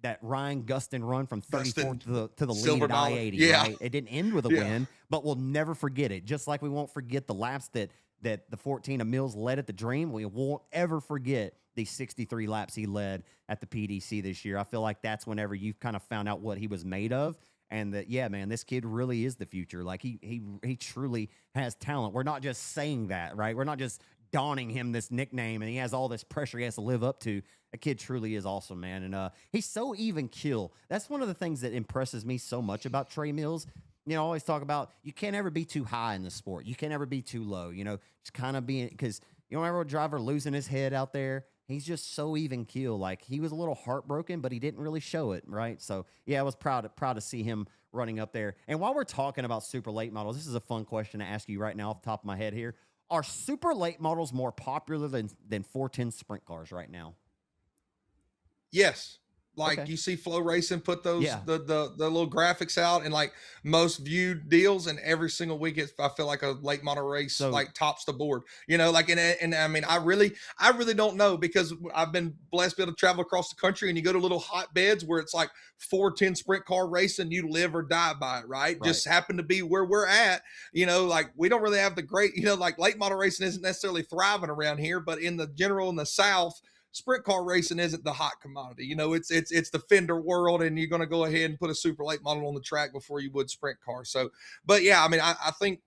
A: That Ryan Gustin run from 34th to the lead at I-80, right? It didn't end with a win, but we'll never forget it. Just like we won't forget the laps that the 14 of Mills led at the Dream, we won't ever forget the 63 laps he led at the PDC this year. I feel like that's whenever you kind of found out what he was made of, and that, yeah, man, this kid really is the future. Like he truly has talent. We're not just saying that, right? We're not just donning him this nickname and he has all this pressure he has to live up to. A kid truly is awesome, man. And he's so even keel. That's one of the things that impresses me so much about Trey Mills. You know, I always talk about you can't ever be too high in the sport. You can't ever be too low, you know, just kind of being, because you don't ever a driver losing his head out there. He's just so even keel. Like he was a little heartbroken, but he didn't really show it, right? So yeah, I was proud to see him running up there. And while we're talking about super late models, this is a fun question to ask you right now off the top of my head here. Are super late models more popular than 410 sprint cars right now?
B: Yes. Like you see Flow Racing put those the little graphics out and like most viewed deals, and every single week I feel like a late model race like tops the board. You know, like and I mean I really don't know, because I've been blessed to be able to travel across the country, and you go to little hotbeds where it's like 410 sprint car racing, you live or die by it, right? Just happen to be where we're at. You know, like we don't really have the great, you know, like late model racing isn't necessarily thriving around here, but in the general in the South, sprint car racing isn't the hot commodity. You know, it's the fender world, and you're going to go ahead and put a super late model on the track before you would sprint car. So, but yeah, I mean, I think,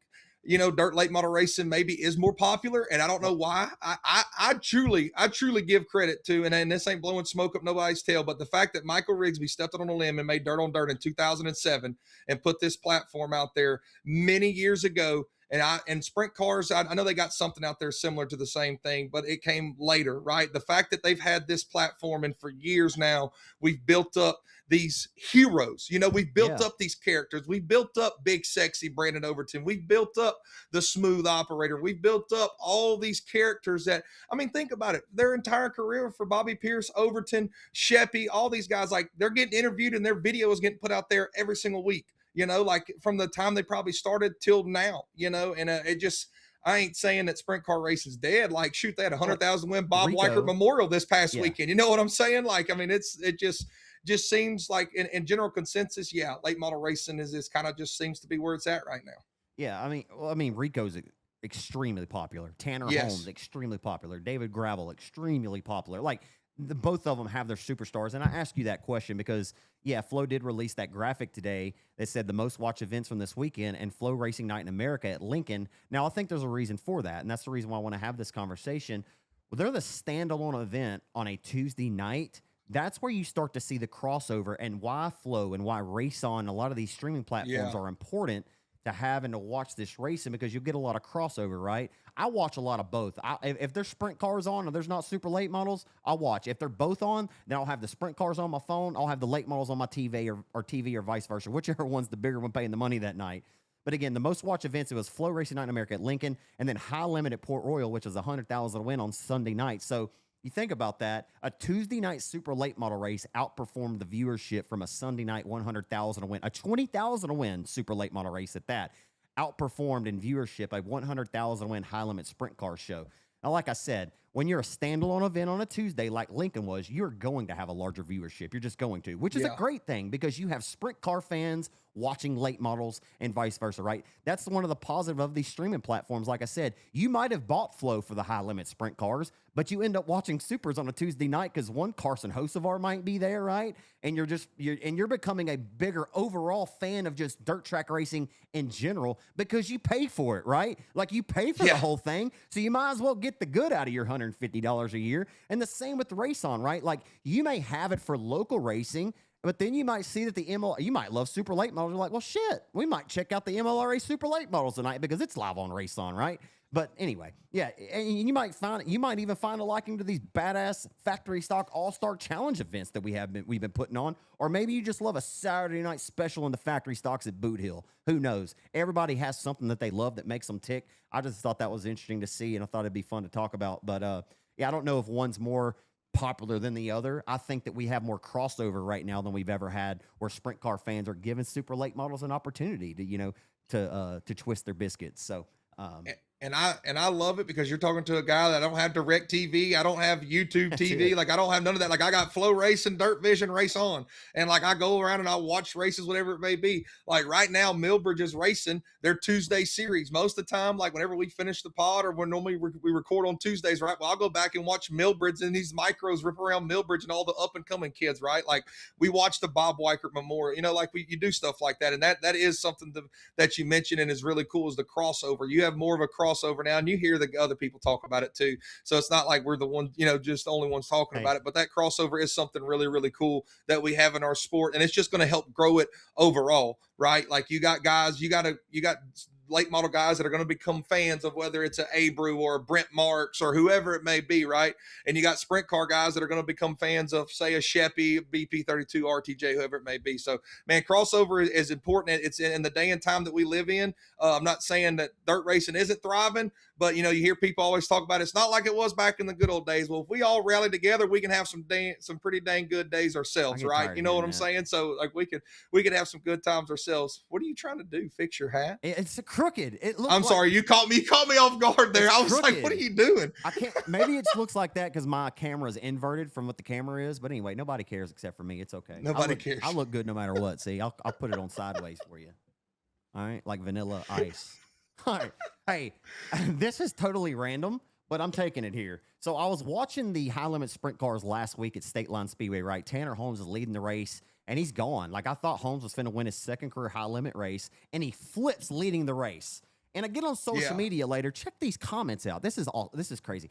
B: you know, dirt late model racing maybe is more popular, and I don't know why. I truly give credit to, and this ain't blowing smoke up nobody's tail, but the fact that Michael Rigsby stepped out on a limb and made Dirt on Dirt in 2007 and put this platform out there many years ago. And sprint cars, I know they got something out there similar to the same thing, but it came later, right? The fact that they've had this platform, and for years now, we've built up these heroes. You know, we've built up these characters. We've built up big, sexy Brandon Overton. We've built up the smooth operator. We've built up all these characters that, I mean, think about it. Their entire career for Bobby Pierce, Overton, Sheppy, all these guys, like, they're getting interviewed and their video is getting put out there every single week. You know, like from the time they probably started till now, you know, and it just, I ain't saying that sprint car racing's dead. Like, shoot, they had 100,000 win Bob Weichert Memorial this past weekend. You know what I'm saying? Like, I mean, it just seems like in general consensus, yeah, late model racing is kind of just seems to be where it's at right now.
A: Yeah, I mean, Rico's extremely popular. Tanner Holmes, extremely popular. David Gravel, extremely popular. Like, both of them have their superstars. And I ask you that question because, yeah, Flo did release that graphic today that said the most watched events from this weekend and Flo Racing Night in America at Lincoln. Now, I think there's a reason for that, and that's the reason why I want to have this conversation. Well, they're the standalone event on a Tuesday night. That's where you start to see the crossover and why Flo and why RaceON, a lot of these streaming platforms are important to have and to watch this racing, because you'll get a lot of crossover, right? I watch a lot of both. If there's sprint cars on and there's not super late models, I'll watch. If they're both on, then I'll have the sprint cars on my phone. I'll have the late models on my TV or TV or vice versa, whichever one's the bigger one paying the money that night. But again, the most watched events, it was Flo Racing Night in America at Lincoln, and then High Limit at Port Royal, which was 100,000 to win on Sunday night. So you think about that, a Tuesday night super late model race outperformed the viewership from a Sunday night 100,000 to win, a 20,000 to win super late model race at that, outperformed in viewership a 100,000 win high limit sprint car show. Now, like I said, when you're a standalone event on a Tuesday like Lincoln was, you're going to have a larger viewership. You're just going to, which is a great thing because you have sprint car fans watching late models and vice versa, right? That's one of the positive of these streaming platforms. Like I said, you might have bought Flo for the high limit sprint cars, but you end up watching supers on a Tuesday night because one Carson Hocevar might be there, right? And you're becoming a bigger overall fan of just dirt track racing in general because you pay for it, right? Like you pay for the whole thing, so you might as well get the good out of your $150 a year. And the same with the RaceON, right? Like you may have it for local racing, but then you might see that you might love super late models. You're like, well, shit, we might check out the MLRA super late models tonight because it's live on RaceON, right? But anyway, yeah, and you might even find a liking to these badass factory stock all-star challenge events that we've been putting on, or maybe you just love a Saturday night special in the factory stocks at Boot Hill. Who knows? Everybody has something that they love that makes them tick. I just thought that was interesting to see, and I thought it'd be fun to talk about. But yeah, I don't know if one's more popular than the other. I think that we have more crossover right now than we've ever had, where sprint car fans are giving super late models an opportunity to twist their biscuits. So.
B: And I love it because you're talking to a guy that I don't have direct TV. I don't have YouTube TV. Like I don't have none of that. Like I got Flow Racing, Dirt Vision, RaceON. And like I go around and I watch races, whatever it may be. Like right now, Millbridge is racing their Tuesday series. Most of the time, like whenever we finish the pod or when normally we record on Tuesdays, right? Well, I'll go back and watch Millbridge and these micros rip around Millbridge and all the up and coming kids, right? Like we watch the Bob Weichert Memorial, like you do stuff like that. And that is something that you mentioned and is really cool is the crossover. You have more of a crossover now, and you hear the other people talk about it too. So it's not like we're the one, just the only ones talking about it. But that crossover is something really, really cool that we have in our sport, and it's just going to help grow it overall, right? Like you got guys, you got late model guys that are going to become fans of whether it's an Abreu or a Brent Marks or whoever it may be, right? And you got sprint car guys that are going to become fans of, say, a Sheppy, BP32, RTJ, whoever it may be. So, man, crossover is important. It's in the day and time that we live in. I'm not saying that dirt racing isn't thriving, but, you hear people always talk about it's not like it was back in the good old days. Well, if we all rally together, we can have some pretty dang good days ourselves, right? You know what I'm saying? So, like, we could have some good times ourselves. What are you trying to do? Fix your hat?
A: It's crooked.
B: I'm sorry, you caught me off guard there. I was crooked. Like, what are you doing?
A: I can't. Maybe it looks like that because my camera is inverted from what the camera is. But anyway, nobody cares except for me. It's okay.
B: Nobody cares.
A: I look good no matter what. See, I'll put it on sideways for you. All right, like vanilla ice. All right. Hey, this is totally random, but I'm taking it here. So I was watching the high limit sprint cars last week at State Line Speedway, right? Tanner Holmes is leading the race and he's gone. Like I thought Holmes was finna win his second career high limit race and he flips leading the race. And I get on social media later, check these comments out. This is crazy.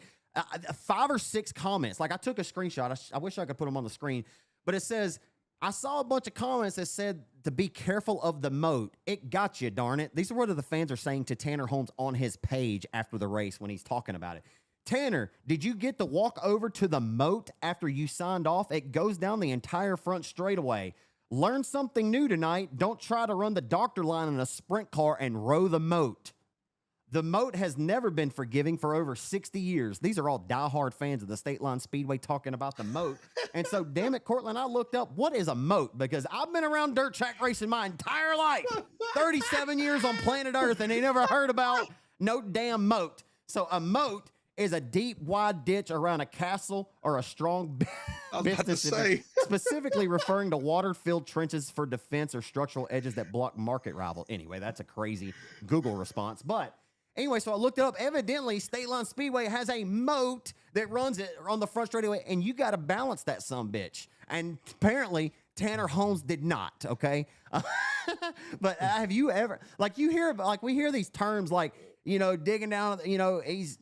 A: 5 or 6 comments. Like I took a screenshot. I wish I could put them on the screen, but it says, I saw a bunch of comments that said to be careful of the moat. It got you, darn it. These are what the fans are saying to Tanner Holmes on his page after the race when he's talking about it. Tanner, did you get to walk over to the moat after you signed off? It goes down the entire front straightaway. Learn something new tonight. Don't try to run the doctor line in a sprint car and row the moat. The moat has never been forgiving for over 60 years. These are all diehard fans of the State Line Speedway talking about the moat. And so, damn it, Cortland, I looked up, what is a moat? Because I've been around dirt track racing my entire life. 37 years on planet Earth, and they never heard about no damn moat. So a moat is a deep, wide ditch around a castle or a strong business, specifically referring to water-filled trenches for defense or structural edges that block market rivals. Anyway, that's a crazy Google response. But anyway, so I looked it up. Evidently, State Line Speedway has a moat that runs it on the front straightaway, and you got to balance that sumbitch. And apparently, Tanner Holmes did not, okay? But have you ever, like you hear, like we hear these terms like, you know, digging down, you know, he's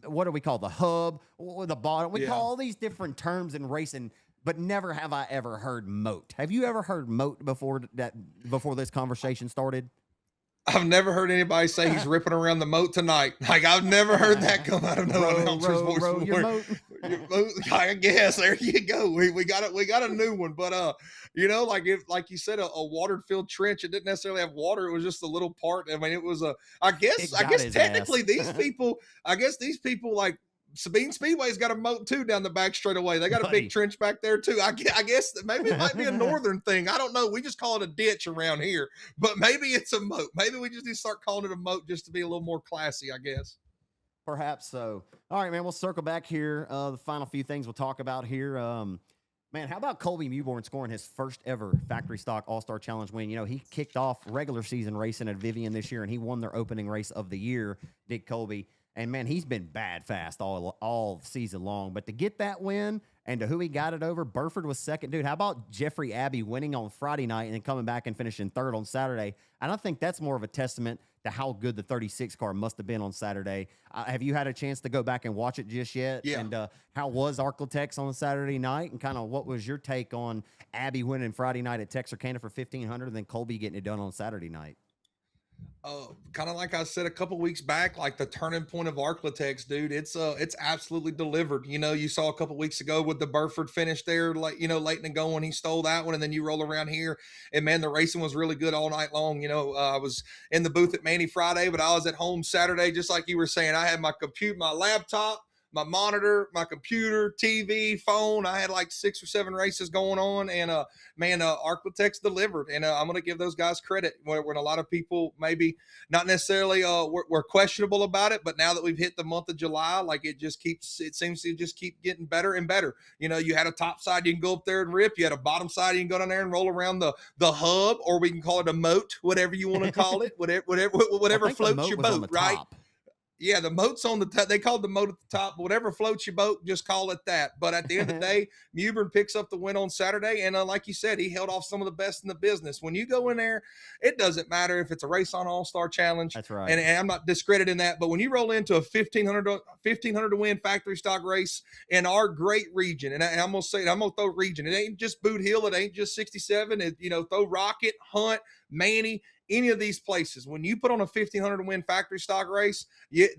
A: what do we call the hub or the bottom? We call all these different terms in racing, but never have I ever heard moat. Have you ever heard moat before this conversation started?
B: I've never heard anybody say he's ripping around the moat tonight. Like I've never heard that come out of no announcer's voice before. I guess there you go. We got a new one, but you know, like you said, a watered filled trench. It didn't necessarily have water. It was just a little part. I mean, it was I guess technically these people like Sabine Speedway's got a moat too down the back straightaway. They got a big trench back there too. I guess that maybe it might be a northern thing. I don't know. We just call it a ditch around here, but maybe it's a moat. Maybe we just need to start calling it a moat just to be a little more classy, I guess.
A: Perhaps so. All right, man, we'll circle back here. The final few things we'll talk about here. Man, how about Colby Mewborn scoring his first ever factory stock All-Star Challenge win? You know, he kicked off regular season racing at Vivian this year, and he won their opening race of the year, Dick Colby. And, man, he's been bad fast all season long. But to get that win and to who he got it over, Burford was second. Dude, how about Jeffrey Abbey winning on Friday night and then coming back and finishing third on Saturday? And I think that's more of a testament to how good the 36 car must have been on Saturday. Have you had a chance to go back and watch it just yet?
B: Yeah.
A: And how was Arklatex on Saturday night? And kind of what was your take on Abbey winning Friday night at Texarkana for 1,500 and then Colby getting it done on Saturday night?
B: Kind of like I said a couple weeks back, like the turning point of Arklatex, dude, it's absolutely delivered. You know, you saw a couple weeks ago with the Burford finish there, like, you know, late in the going, he stole that one. And then you roll around here and man, the racing was really good all night long. You know, I was in the booth at Manny Friday, but I was at home Saturday, just like you were saying. I had my my laptop, my monitor, my computer, TV, phone. I had like 6 or 7 races going on, and Arklatex delivered, and I'm going to give those guys credit. When a lot of people maybe not necessarily were questionable about it, but now that we've hit the month of July, like it seems to just keep getting better and better. You know, you had a top side you can go up there and rip. You had a bottom side you can go down there and roll around the hub, or we can call it a moat, whatever you want to call it, whatever floats your boat, right?
A: Top.
B: Yeah, the moat's on the top. They called the moat at the top. Whatever floats your boat, just call it that. But at the end of the day, Mewborn picks up the win on Saturday. And like you said, he held off some of the best in the business. When you go in there, it doesn't matter if it's a RaceON All-Star Challenge.
A: That's right.
B: And I'm not discrediting that. But when you roll into a 1,500 to win factory stock race in our great region, and I'm going to say it, I'm going to throw region. It ain't just Boot Hill. It ain't just 67. Throw Rocket, Hunt, Manny, any of these places. When you put on a 1,500 to win factory stock race, it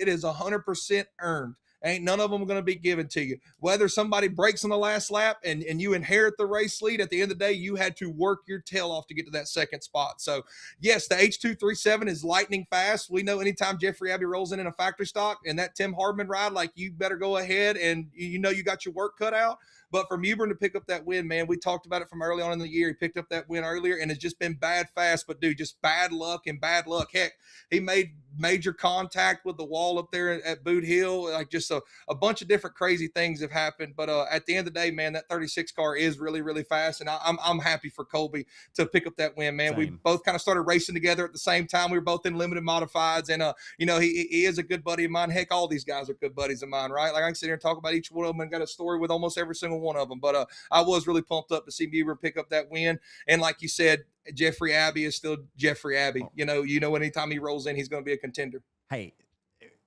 B: is 100% earned. Ain't none of them going to be given to you. Whether somebody breaks on the last lap and you inherit the race lead, at the end of the day, you had to work your tail off to get to that second spot. So, yes, the H237 is lightning fast. We know anytime Jeffrey Abbey rolls in a factory stock and that Tim Hardman ride, like, you better go ahead and you got your work cut out. But for Mewborn to pick up that win, man, we talked about it from early on in the year. He picked up that win earlier, and it's just been bad fast. But, dude, just bad luck and bad luck. Heck, he made major contact with the wall up there at Boot Hill, like just So a bunch of different crazy things have happened. But at the end of the day, man, that 36 car is really, really fast. And I'm happy for Colby to pick up that win, man.
A: Same.
B: We both kind of started racing together at the same time. We were both in limited modifieds. And, he is a good buddy of mine. Heck, all these guys are good buddies of mine, right? Like I can sit here and talk about each one of them and got a story with almost every single one of them. But I was really pumped up to see Bieber pick up that win. And like you said, Jeffrey Abbey is still Jeffrey Abbey. Anytime he rolls in, he's going to be a contender.
A: Hey,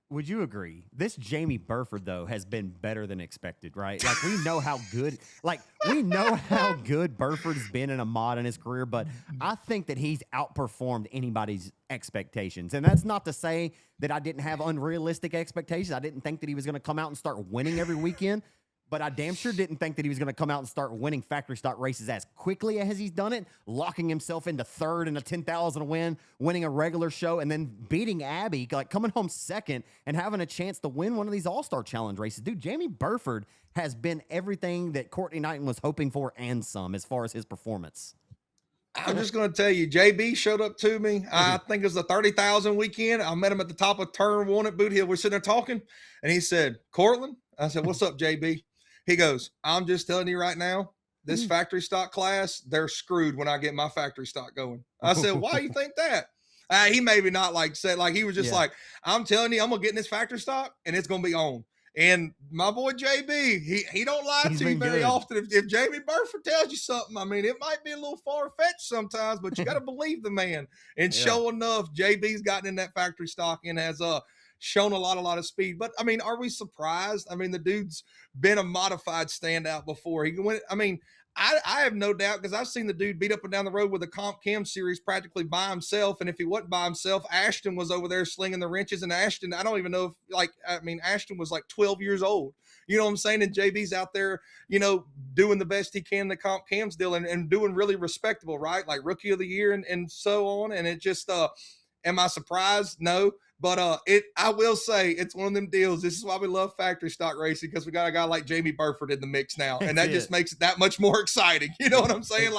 A: would you agree? This Jamie Burford, though, has been better than expected, right? Like, we know how good Burford's been in a mod in his career, but I think that he's outperformed anybody's expectations. And that's not to say that I didn't have unrealistic expectations. I didn't think that he was going to come out and start winning every weekend. But I damn sure didn't think that he was going to come out and start winning factory stock races as quickly as he's done it, locking himself into third in a 10,000 win, winning a regular show, and then beating Abby, like coming home second and having a chance to win one of these All-Star Challenge races. Dude, Jamie Burford has been everything that Courtney Knighton was hoping for and some as far as his performance.
B: I'm just going to tell you, JB showed up to me. I think it was the 30,000 weekend. I met him at the top of turn one at Boot Hill. We're sitting there talking, and he said, "Cortland?" I said, "What's up, JB?" He goes, "I'm just telling you right now, this factory stock class, they're screwed when I get my factory stock going." I said, "Why do you think that?" He maybe not said, he was just like, "I'm telling you, I'm going to get in this factory stock and it's going to be on." And my boy JB, he don't lie to you very often. If Jamie Burford tells you something, I mean, it might be a little far-fetched sometimes, but you got to believe the man. And sure enough, JB's gotten in that factory stock and has shown a lot of speed. But I mean, are we surprised? I mean, the dude's been a modified standout before. He went. I mean, I have no doubt, because I've seen the dude beat up and down the road with a Comp Chem series practically by himself. And if he wasn't by himself, Ashton was over there slinging the wrenches. And Ashton, I don't even know if Ashton was 12 years old. You know what I'm saying? And JB's out there, doing the best he can in the Comp Chems deal and doing really respectable, right? Like rookie of the year and so on. And it just, am I surprised? No. But I will say it's one of them deals. This is why we love factory stock racing, because we got a guy like Jamie Burford in the mix now, and that just makes it that much more exciting. You know what I'm saying?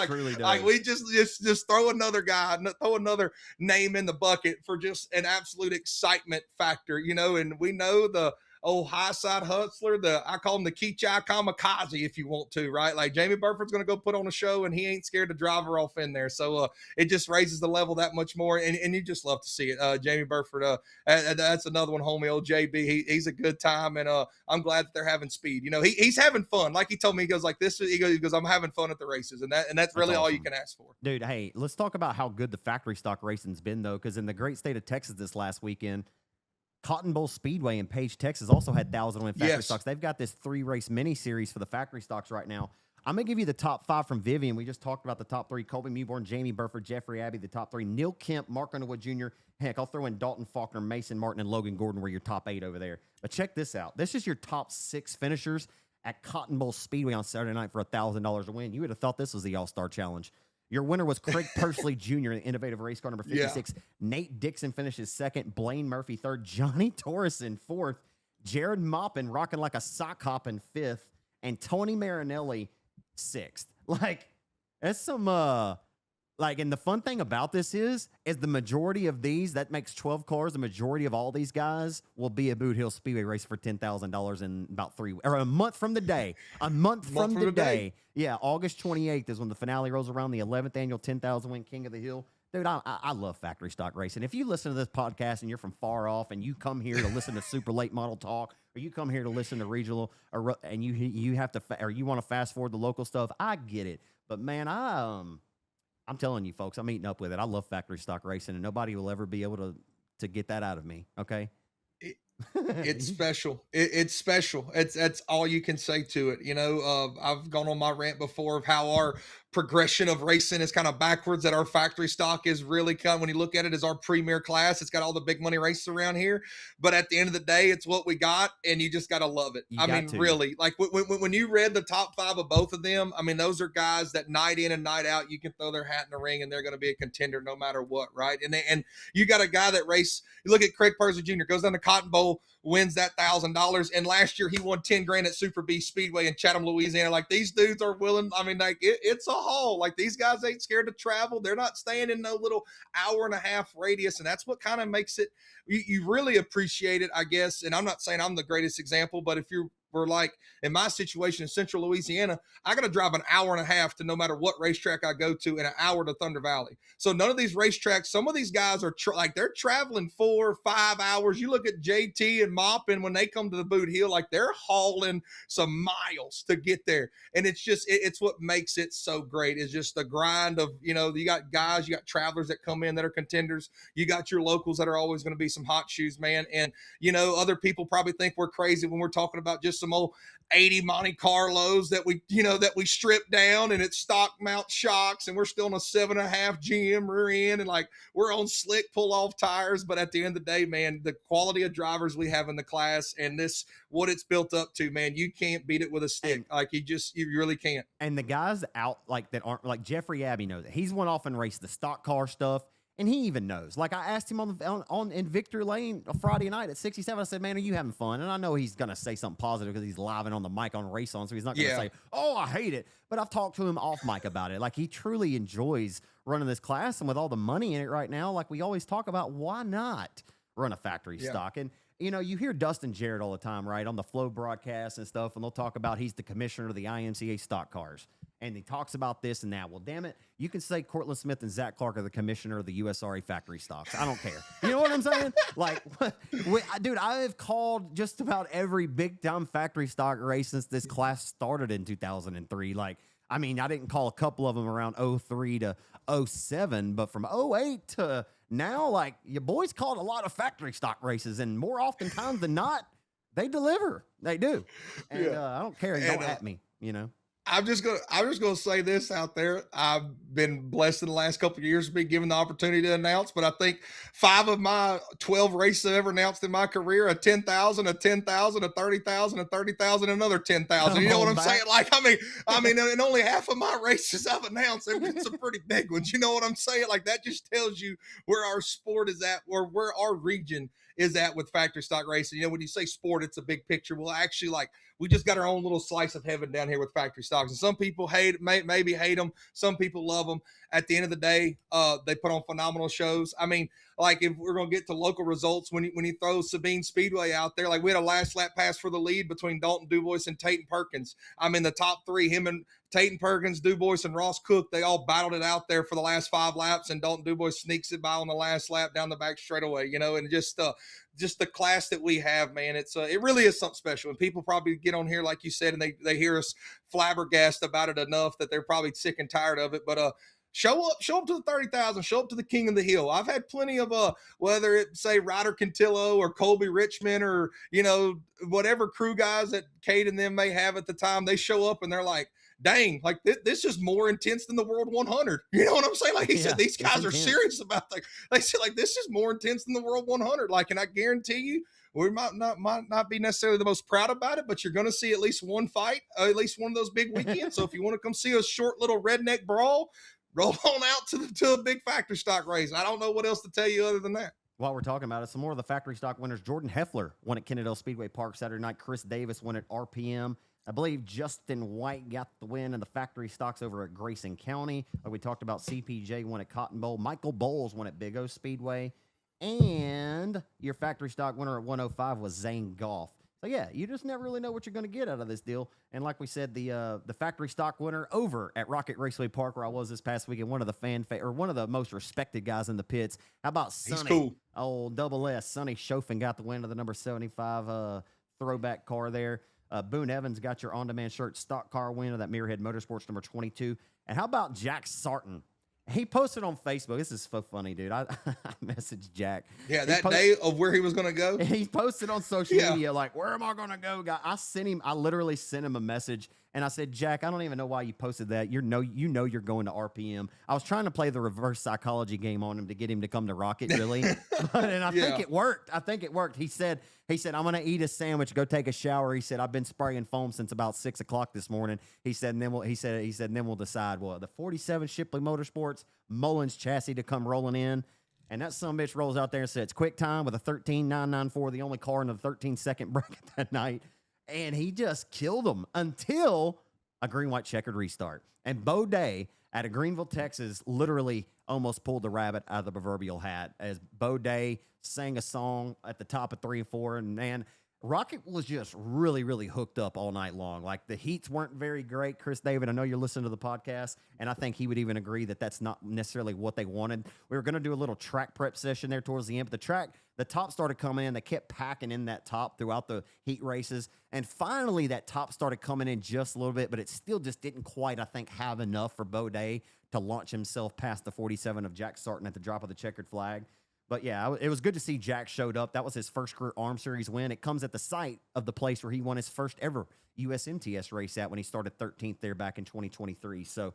B: We just throw another guy, throw another name in the bucket for just an absolute excitement factor. And we know the old high side hustler, I call him the Kichai Kamikaze, if you want to, right? Like Jamie Burford's going to go put on a show and he ain't scared to drive her off in there. So it just raises the level that much more. And you just love to see it. Jamie Burford, that's another one, homie, old JB. He's a good time. And I'm glad that they're having speed. He's having fun. Like he told me, he goes like this. He goes, I'm having fun at the races. And that's really awesome. All you can ask for.
A: Dude, hey, let's talk about how good the factory stock racing's been, though, because in the great state of Texas this last weekend, Cotton Bowl Speedway in Page, Texas also had 1,000-win factory stocks. They've got this 3-race mini-series for the factory stocks right now. I'm going to give you the top 5 from Vivian. We just talked about the top 3. Colby Mewborn, Jamie Burford, Jeffrey Abbey, the top 3. Neil Kemp, Mark Underwood Jr. Heck, I'll throw in Dalton Faulkner, Mason Martin, and Logan Gordon were your top 8 over there. But check this out. This is your top 6 finishers at Cotton Bowl Speedway on Saturday night for $1,000 to win. You would have thought this was the All-Star Challenge. Your winner was Craig Pursley Jr. in Innovative Race Car number 56. Yeah. Nate Dixon finishes second. Blaine Murphy third. Johnny Torreson fourth. Jared Moppin rocking like a sock hop in fifth. And Tony Marinelli sixth. That's some and the fun thing about this is the majority of these, that makes 12 cars, the majority of all these guys will be a Boot Hill Speedway race for $10,000 in about a month from the day. A month from the day. Yeah, August 28th is when the finale rolls around, the 11th annual 10,000 win King of the Hill. Dude, I love factory stock racing. If you listen to this podcast and you're from far off and you come here to listen to super late model talk, or you come here to listen to regional, and you have to, or you want to fast forward the local stuff, I get it. But man, I'm telling you, folks, I'm eating up with it. I love factory stock racing, and nobody will ever be able to get that out of me. Okay.
B: It's special. It's special. That's all you can say to it. I've gone on my rant before of how our progression of racing is kind of backwards, that our factory stock is really when you look at it as our premier class. It's got all the big money races around here, but at the end of the day, it's what we got, and you just got to love it. Really, like when you read the top 5 of both of them, I mean, those are guys that night in and night out, you can throw their hat in the ring and they're going to be a contender no matter what, right? And you got a guy that you look at Craig Pursley Jr. goes down to Cotton Bowl, wins that $1,000. And last year he won 10 grand at Super B Speedway in Chatham, Louisiana. Like, these dudes are willing. I mean, like, it's a haul. Like, these guys ain't scared to travel. They're not staying in no little hour and a half radius. And that's what kind of makes it, you really appreciate it, I guess. And I'm not saying I'm the greatest example, but if we're like in my situation in Central Louisiana, I got to drive an hour and a half to no matter what racetrack I go to, and an hour to Thunder Valley. So none of these racetracks, some of these guys are like they're traveling 4 or 5 hours. You look at JT and Moppin when they come to the Boot Hill, like they're hauling some miles to get there. And it's just, it's what makes it so great. Is just the grind of, you got guys, you got travelers that come in that are contenders. You got your locals that are always going to be some hot shoes, man. And, other people probably think we're crazy when we're talking about just some old 80 Monte Carlos that we strip down, and it's stock mount shocks, and we're still on a 7.5 GM rear end, and like we're on slick pull off tires. But at the end of the day, man, the quality of drivers we have in the class and what it's built up to, man, you can't beat it with a stick. Like you really can't.
A: And the guys out like that aren't like Jeffrey Abbey knows it. He's went off and raced the stock car stuff. And he even knows. Like, I asked him in Victory Lane a Friday night at 67. I said, man, are you having fun? And I know he's going to say something positive because he's live and on the mic on RaceON, so he's not going to say, oh, I hate it. But I've talked to him off mic about it. Like, he truly enjoys running this class. And with all the money in it right now, like we always talk about, why not run a factory stock? And, you hear Dustin Jarrett all the time, right, on the Flow broadcast and stuff, and they'll talk about he's the commissioner of the IMCA stock cars. And he talks about this and that. Well, damn it, you can say Cortland Smith and Zach Clark are the commissioner of the USRA factory stocks. I don't care. You know what I'm saying? Like, dude, I have called just about every big-time factory stock race since this class started in 2003. Like, I mean, I didn't call a couple of them around 03 to 07, but from 08 to now, like, your boys called a lot of factory stock races, and more often times than not, they deliver. They do. And I don't care. Don't at me,
B: I'm just gonna say this out there. I've been blessed in the last couple of years to be given the opportunity to announce, but I think 5 of my 12 races I've ever announced in my career, a 10,000, a 10,000, a 30,000, a 30,000, another 10,000. You know what I'm saying? Like, I mean, and only half of my races I've announced have been some pretty big ones. You know what I'm saying? Like, that just tells you where our sport is at, or where our region is at with factory stock racing. When you say sport, it's a big picture. Well, actually, like, we just got our own little slice of heaven down here with factory stocks. And some people maybe hate them. Some people love them. At the end of the day, they put on phenomenal shows. I mean, like, if we're going to get to local results, when you throw Sabine Speedway out there, like, we had a last lap pass for the lead between Dalton Dubois and Tayton Perkins. I mean, the top 3, him and Tayton Perkins, Dubois, and Ross Cook, they all battled it out there for the last 5 laps, and Dalton Dubois sneaks it by on the last lap down the back straightaway, and just the class that we have, man, it really is something special. And people probably get on here, like you said, and they hear us flabbergasted about it enough that they're probably sick and tired of it. But show up to the 30,000, show up to the King of the Hill. I've had plenty of whether it say Ryder Cantillo or Colby Richmond or whatever crew guys that Kate and them may have at the time, they show up and they're like, dang, like this is more intense than the World 100. You know what I'm saying? Like, he said, these guys are serious about that. They said, like, this is more intense than the World 100. Like, and I guarantee you, we might not be necessarily the most proud about it, but you're going to see at least one fight, at least one of those big weekends. So if you want to come see a short little redneck brawl, roll on out to a big factory stock race. I don't know what else to tell you other than that.
A: While we're talking about it, some more of the factory stock winners. Jordan Heffler won at Kennedale Speedway Park Saturday night. Chris Davis won at RPM. I believe Justin White got the win in the factory stocks over at Grayson County. Like we talked about, CPJ won at Cotton Bowl. Michael Bowles won at Big O Speedway. And your factory stock winner at 105 was Zane Goff. So, yeah, you just never really know what you're going to get out of this deal. And like we said, the factory stock winner over at Rocket Raceway Park, where I was this past weekend, one of the most respected guys in the pits. How about Sonny?
B: He's cool.
A: Oh, double S. Sonny Chofin got the win of the number 75 throwback car there. Boone Evans got your on-demand shirt stock car win of that Mirrorhead Motorsports number 22. And how about Jack Sarton? He posted on Facebook. This is so funny, dude. I messaged Jack.
B: Yeah, day of where he was going to go.
A: He posted on social media, like, where am I going to go, guy? I literally sent him a message, and I said, Jack, I don't even know why you posted that. You know you're going to RPM. I was trying to play the reverse psychology game on him to get him to come to Rocket, really. And I think it worked. He said, I'm going to eat a sandwich, go take a shower. He said, I've been spraying foam since about 6 o'clock this morning. He said, and then we'll decide what the 47 Shipley Motorsports Mullins chassis to come rolling in. And that sumbitch rolls out there and says quick time with a 13.994, the only car in the 13-second bracket that night. And he just killed him until a green-white checkered restart. And Bo Day out of Greenville, Texas, literally almost pulled the rabbit out of the proverbial hat as Bo Day sang a song at the top of 3 and 4. And, man, Rocket was just really, really hooked up all night long. Like, the heats weren't very great. Chris David, I know you're listening to the podcast, and I think he would even agree that that's not necessarily what they wanted. We were going to do a little track prep session there towards the end, but the top started coming in. They kept packing in that top throughout the heat races, and finally that top started coming in just a little bit, but it still just didn't quite, I think, have enough for Bo Day to launch himself past the 47 of Jack Sarton at the drop of the checkered flag. But, yeah, it was good to see Jack showed up. That was his first career ARM Series win. It comes at the site of the place where he won his first ever USMTS race at when he started 13th there back in 2023. So,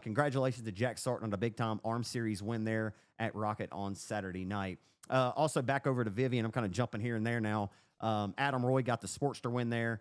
A: congratulations to Jack Sarton on a big-time ARM Series win there at Rocket on Saturday night. Also, back over to Vivian. I'm kind of jumping here and there now. Adam Roy got the Sportster win there.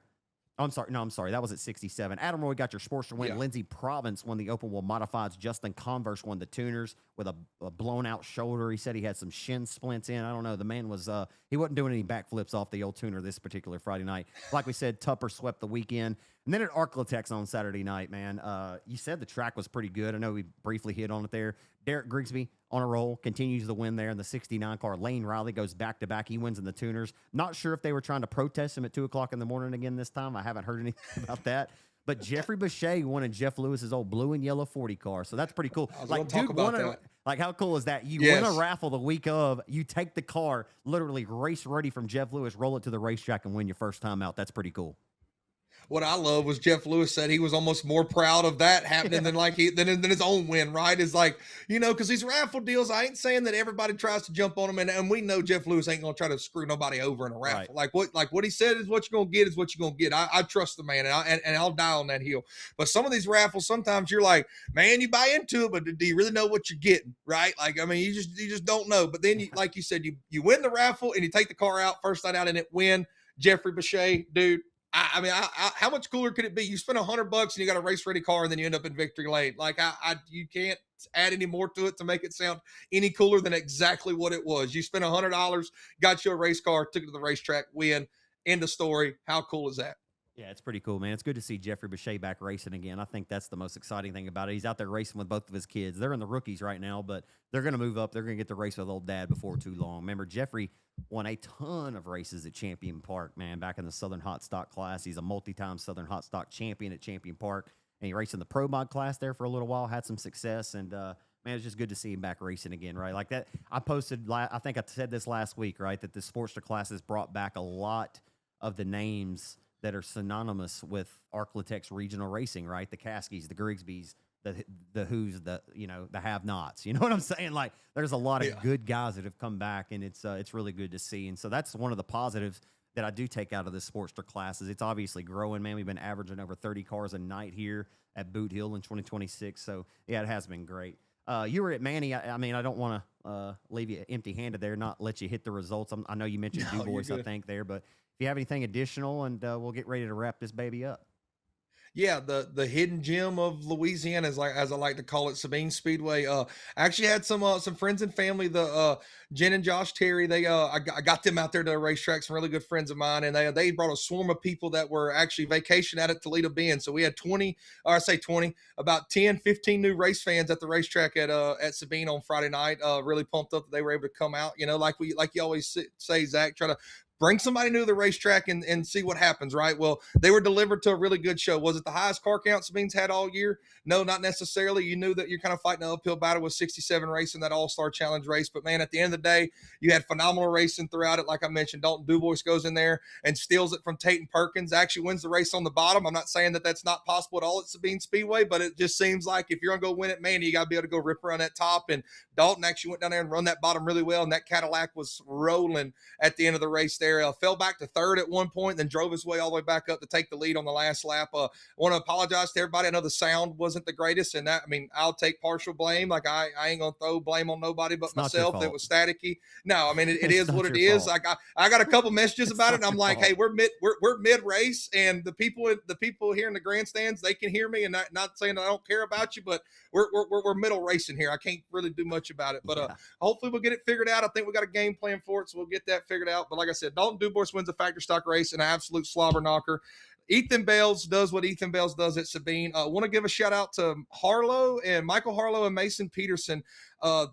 A: I'm sorry. That was at 67. Adam Roy got your Sportster win. Yeah. Lindsey Province won the Open Wheel Modifieds. Justin Converse won the Tuners with a blown-out shoulder. He said he had some shin splints in. I don't know. The man was he wasn't doing any backflips off the old Tuner this particular Friday night. Like we said, Tupper swept the weekend. And then at Arklatex on Saturday night, man, you said the track was pretty good. I know we briefly hit on it there. Derek Grigsby on a roll, continues the win there in the 69 car. Lane Riley goes back-to-back. He wins in the Tuners. Not sure if they were trying to protest him at 2 o'clock in the morning again this time. I haven't heard anything about that. But Jeffrey Bechet won in Jeff Lewis's old blue and yellow 40 car. So that's pretty cool.
B: Like, dude,
A: like, how cool is that? You win a raffle the week of, you take the car, literally race ready from Jeff Lewis, roll it to the racetrack, and win your first time out. That's pretty cool.
B: What I love was Jeff Lewis said he was almost more proud of that happening than his own win, right? Is like, because these raffle deals, I ain't saying that everybody tries to jump on them, and we know Jeff Lewis ain't gonna try to screw nobody over in a raffle. Right. Like what he said is what you're gonna get is what you're gonna get. I trust the man, and I'll die on that hill. But some of these raffles, sometimes you're like, man, you buy into it, but do you really know what you're getting, right? Like, I mean, you just don't know. But then, like you said, you win the raffle and you take the car out first night out and it win. Jeffrey Bechet, dude. I mean, how much cooler could it be? You spend $100 and you got a race ready car, and then you end up in victory lane. Like, you can't add any more to it to make it sound any cooler than exactly what it was. You spent $100, got you a race car, took it to the racetrack, win. End of story. How cool is that?
A: Yeah, it's pretty cool, man. It's good to see Jeffrey Bechet back racing again. I think that's the most exciting thing about it. He's out there racing with both of his kids. They're in the rookies right now, but they're going to move up. They're going to get to race with old dad before too long. Remember, Jeffrey won a ton of races at Champion Park, man, back in the Southern Hot Stock class. He's a multi-time Southern Hot Stock champion at Champion Park, and he raced in the Pro Mod class there for a little while, had some success, and man, it's just good to see him back racing again, right? Like that, I posted, I think I said this last week, right, that the Sportster class has brought back a lot of the names that are synonymous with Arklatex regional racing, right? The Caskies, the Grigsbys, the who's, the have-nots. You know what I'm saying? Like, there's a lot of good guys that have come back, and it's really good to see. And so that's one of the positives that I do take out of this Sportster class is it's obviously growing, man. We've been averaging over 30 cars a night here at Boot Hill in 2026. So, yeah, it has been great. You were at Manny. I mean, I don't want to leave you empty-handed there, not let you hit the results. I know you mentioned Du Bois, I think, there, but if you have anything additional, and we'll get ready to wrap this baby up.
B: Yeah, the hidden gem of Louisiana, as I like to call it, Sabine Speedway. I actually had some friends and family, the Jen and Josh Terry. I got them out there to the racetrack, some really good friends of mine, and they brought a swarm of people that were actually vacation out at Toledo Bend. So we had 20, about 10, 15 new race fans at the racetrack at Sabine on Friday night. Really pumped up that they were able to come out. Like you always say, Zach, try to bring somebody new to the racetrack and see what happens, right? Well, they were delivered to a really good show. Was it the highest car count Sabine's had all year? No, not necessarily. You knew that you're kind of fighting an uphill battle with 67 racing that All-Star Challenge race. But, man, at the end of the day, you had phenomenal racing throughout it. Like I mentioned, Dalton Du Bois goes in there and steals it from Tate Perkins, actually wins the race on the bottom. I'm not saying that that's not possible at all at Sabine Speedway, but it just seems like if you're going to go win it, man, you got to be able to go rip around that top. And Dalton actually went down there and run that bottom really well, and that Cadillac was rolling at the end of the race there. there. Fell back to third at one point, then drove his way all the way back up to take the lead on the last lap. I want to apologize to everybody. I know the sound wasn't the greatest, and that, I mean, I'll take partial blame. Like I ain't gonna throw blame on nobody but myself. It was staticky. No, I mean it is what it is. Like I got a couple messages about it. And I'm like, hey, we're mid race, and the people here in the grandstands, they can hear me, and not saying I don't care about you, but we're middle racing here. I can't really do much about it, but hopefully we'll get it figured out. I think we got a game plan for it, so we'll get that figured out. But like I said, Dalton Dubois wins a factory stock race, an absolute slobber knocker. Ethan Bales does what Ethan Bales does at Sabine. I want to give a shout out to Michael Harlow and Mason Peterson.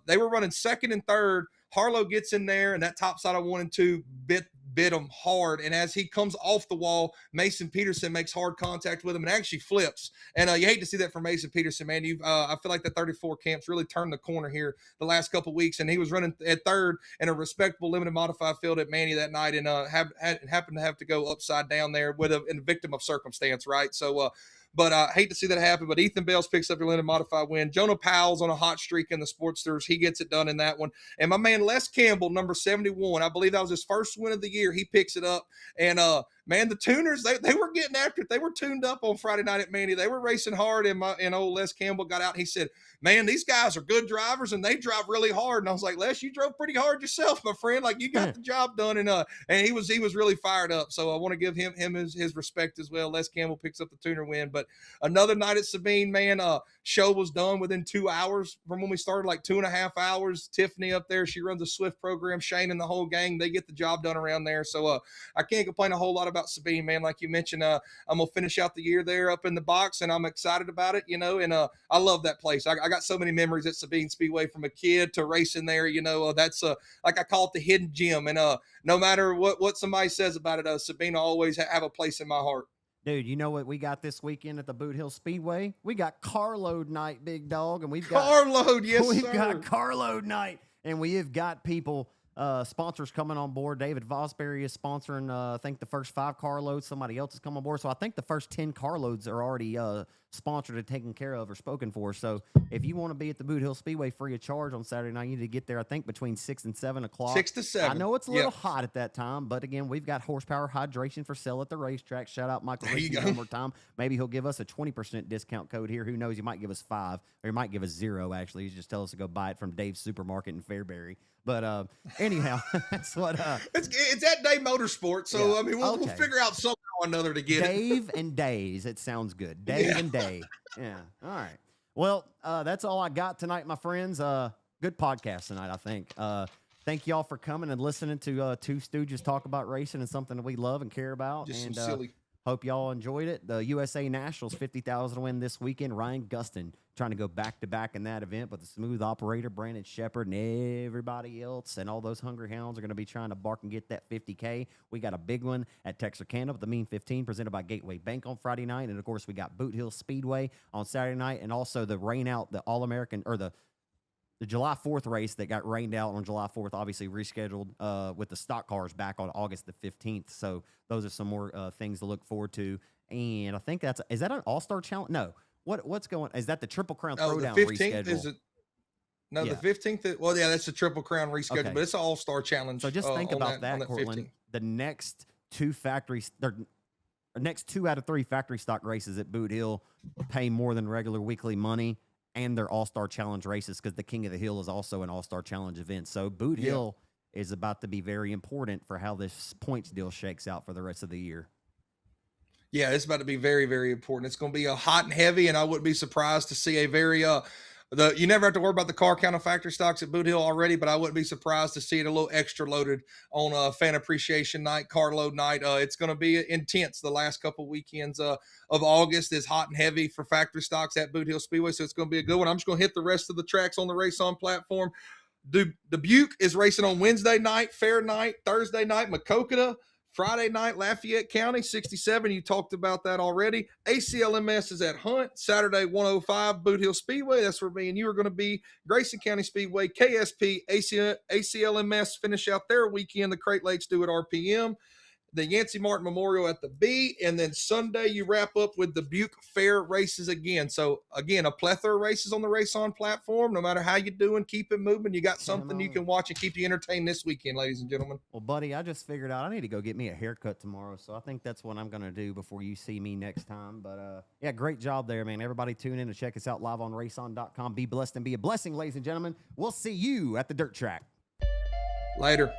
B: They were running second and third. Harlow gets in there, and that top side of 1 and 2 bit him hard. And as he comes off the wall, Mason Peterson makes hard contact with him and actually flips. And you hate to see that from Mason Peterson, man. I feel like the 34 camps really turned the corner here the last couple of weeks. And he was running at third in a respectable limited modified field at Manny that night, and happened to have to go upside down there with a victim of circumstance, right? So, but I hate to see that happen. But Ethan Bales picks up your limited modified win. Jonah Powell's on a hot streak in the Sportsters. He gets it done in that one. And my man Les Campbell, number 71, I believe that was his first win of the year. He picks it up. And man, the tuners, they were getting after it. They were tuned up on Friday night at Manny. They were racing hard, and old Les Campbell got out and he said, man, these guys are good drivers and they drive really hard. And I was like, Les, you drove pretty hard yourself, my friend. Like, you got the job done. And he was really fired up. So I want to give him his respect as well. Les Campbell picks up the tuner win. But another night at Sabine, man, show was done within 2 hours from when we started, like 2.5 hours. Tiffany up there, she runs a Swift program. Shane and the whole gang, they get the job done around there. So I can't complain a whole lot about Sabine, man. Like you mentioned, I'm gonna finish out the year there up in the box, and I'm excited about it, and I love that place. I got so many memories at Sabine Speedway from a kid to racing there. That's like I call it the hidden gem, and no matter what somebody says about it, Sabine will always have a place in my heart.
A: Dude, you know what we got this weekend at the Boot Hill Speedway? We got carload night, big dog, and we've got
B: carload. Yes,
A: we've
B: sir.
A: got carload night, and we have got people. Sponsors coming on board. David Vosbury is sponsoring, I think, the first 5 carloads. Somebody else has come on board. So I think the first 10 carloads are already sponsored and taken care of or spoken for. So if you want to be at the Boot Hill Speedway free of charge on Saturday night, you need to get there, I think, between 6 and 7 o'clock.
B: 6 to 7.
A: I know it's a little hot at that time, but again, we've got horsepower hydration for sale at the racetrack. Shout out Michael Ritchie one more time. Maybe he'll give us a 20% discount code here. Who knows? He might give us 5, or he might give us 0, actually. He's just tell us to go buy it from Dave's Supermarket in Fairbury. But anyhow, that's what
B: it's at Day Motorsport. So yeah. I mean, we'll figure out somehow or another to get
A: Dave and Days. It sounds good. Dave and Day. Yeah. All right. Well, that's all I got tonight, my friends. Good podcast tonight, I think. Thank y'all for coming and listening to two Stooges talk about racing and something that we love and care about.
B: Just
A: and
B: silly.
A: Hope y'all enjoyed it. The USA Nationals 50,000 to win this weekend. Ryan Gustin trying to go back-to-back in that event, but the smooth operator, Brandon Shepard, and everybody else, and all those hungry hounds are going to be trying to bark and get that 50K. We got a big one at Texarkana with the Mean 15 presented by Gateway Bank on Friday night, and, of course, we got Boot Hill Speedway on Saturday night, and also the rain out, the All-American, or the July 4th race that got rained out on July 4th, obviously rescheduled with the stock cars back on August the 15th. So those are some more things to look forward to. And I think is that an All-Star Challenge? No. What's going? Is that the Triple Crown Throwdown
B: the 15th
A: reschedule?
B: Is it? No, the 15th. Well, yeah, that's the Triple Crown reschedule,
A: Okay.
B: but it's an All-Star Challenge.
A: So just think about that, Cortland.
B: 15th.
A: The next two next 2 out of 3 factory stock races at Boot Hill pay more than regular weekly money, and they're All-Star Challenge races because the King of the Hill is also an All-Star Challenge event. So Boot Hill is about to be very important for how this points deal shakes out for the rest of the year.
B: Yeah, it's about to be very, very important. It's going to be a hot and heavy, and I wouldn't be surprised to see a very you never have to worry about the car count of factory stocks at Boot Hill already, but I wouldn't be surprised to see it a little extra loaded on Fan Appreciation Night, Carload Night. It's going to be intense. The last couple weekends of August is hot and heavy for factory stocks at Boot Hill Speedway, so it's going to be a good one. I'm just going to hit the rest of the tracks on the RaceON platform. Dubuque is racing on Wednesday night, Fair night, Thursday night, Maquoketa. Friday night, Lafayette County, 67. You talked about that already. ACLMS is at Hunt. Saturday, 105, Boot Hill Speedway. That's where me and you are going to be. Grayson County Speedway, KSP, ACLMS finish out their weekend. The Crate Lakes do at RPM. the Yancey Martin Memorial at the B, and then Sunday you wrap up with the Buke Fair races again. So again, a plethora of races on the RaceON platform. No matter how you're doing, keep it moving. You got something you can watch and keep you entertained this weekend, ladies and gentlemen.
A: Well, buddy, I just figured out I need to go get me a haircut tomorrow, so I think that's what I'm going to do before you see me next time. But yeah, great job there, man. Everybody tune in and check us out live on RaceOn.com. Be blessed and be a blessing, ladies and gentlemen. We'll see you at the dirt track.
B: Later.